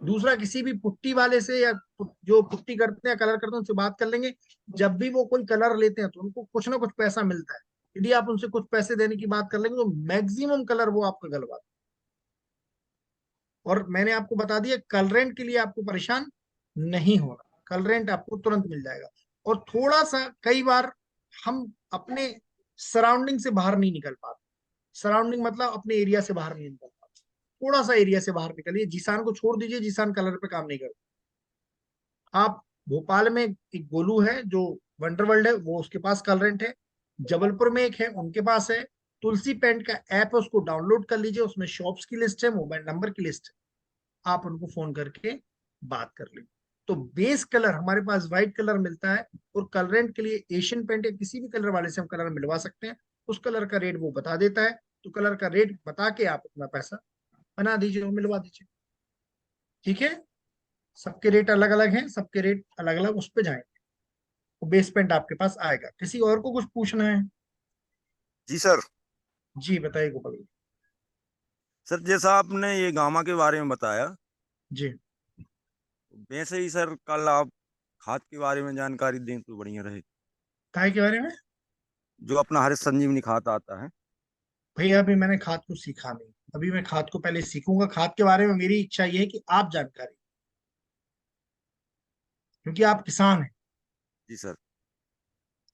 दूसरा, किसी भी पुट्टी वाले से या जो पुट्टी करते हैं, कलर करते हैं, उनसे बात कर लेंगे। जब भी वो कोई कलर लेते हैं तो उनको कुछ ना कुछ पैसा मिलता है। यदि आप उनसे कुछ पैसे देने की बात कर लेंगे तो मैक्सिमम कलर वो आपका गलवा दें। और मैंने आपको बता दिया, कलरेंट के लिए आपको परेशान नहीं होना, कलरेंट आपको तुरंत मिल जाएगा। और थोड़ा सा कई बार हम अपने सराउंडिंग से बाहर नहीं निकल पाते। सराउंडिंग मतलब अपने एरिया से बाहर नहीं निकल पाते। थोड़ा सा एरिया से बाहर निकलिए, जिसान को छोड़ दीजिए, जिसान कलर पे काम नहीं करता। आप भोपाल में एक गोलू है जो वंडर वर्ल्ड है, वो उसके पास कलरेंट है। जबलपुर में एक है, उनके पास है। तुलसी पेंट का ऐप है, उसको डाउनलोड कर लीजिए, उसमें शॉप्स की लिस्ट है, मोबाइल नंबर की लिस्ट है, आप उनको फोन करके बात कर लीजिए। तो बेस कलर हमारे पास व्हाइट कलर मिलता है, और कलरेंट के लिए एशियन पेंट या किसी भी कलर वाले से हम कलर मिलवा सकते हैं। उस कलर का रेट वो बता देता है, तो कलर का रेट बता के आप अपना पैसा बना दीजिए और मिलवा दीजिए। ठीक है। सबके रेट अलग अलग हैं, सबके रेट अलग अलग उस पे जाएंगे, तो बेस पेंट आपके पास आएगा। किसी और को कुछ पूछना है? जी सर। जी बताइए गोपाल जी। सर जैसा आपने ये गामा के बारे में बताया, जी वैसे ही सर कल आप खाद के बारे में जानकारी दें तो बढ़िया रहे। काय के बारे में? जो अपना हरित संजीवनी खाद आता है। भैया अभी मैंने खाद को सीखा नहीं, अभी मैं खाद को पहले सीखूंगा। खाद के बारे में मेरी इच्छा ये है कि आप जानकारी, क्योंकि आप किसान हैं। जी सर।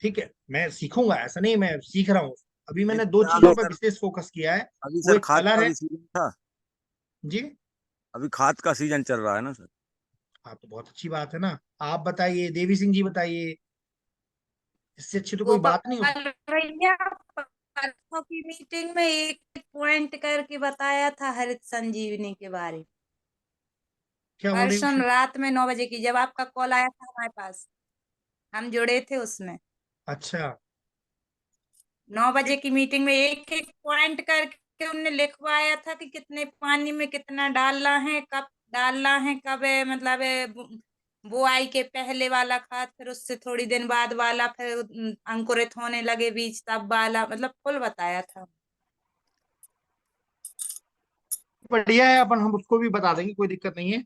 ठीक है, मैं सीखूंगा, ऐसा नहीं मैं सीख रहा हूँ। अभी मैंने दो देखिए चीजों अभी पर सर, विशेष फोकस किया है। अभी वो सर एक खाद कलर का है। भी सीजन था। जी अभी खाद का सीजन चल रहा है ना सर। हाँ, तो बहुत अच्छी बात है ना। आप बताइए, देवी सिंह जी बताइए, इससे अच्छी तो कोई बात नहीं हो सकती। गोपाल भैया, परसों की मीटिंग में एक पॉइंट करके बताया था हरित संजीवनी के बारे में। क्या बोल रही परसों है? रात में 9 बजे की, जब आपका कॉल आया था हमारे पास, हम जुड़े थे उसमें। अच्छा 9 बजे की मीटिंग में एक एक पॉइंट करके उनने लिखवाया था कि कितने पानी में कितना डालना है, कब डालना है, कब मतलब बुआई के पहले वाला खाद, फिर उससे थोड़ी दिन बाद वाला, फिर अंकुरित होने लगे बीज तब वाला, मतलब फुल बताया था। बढ़िया है, अपन हम उसको भी बता देंगे, कोई दिक्कत नहीं है।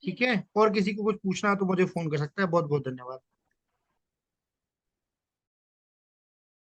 ठीक है, और किसी को कुछ पूछना है तो मुझे फोन कर सकता है। बहुत बहुत धन्यवाद।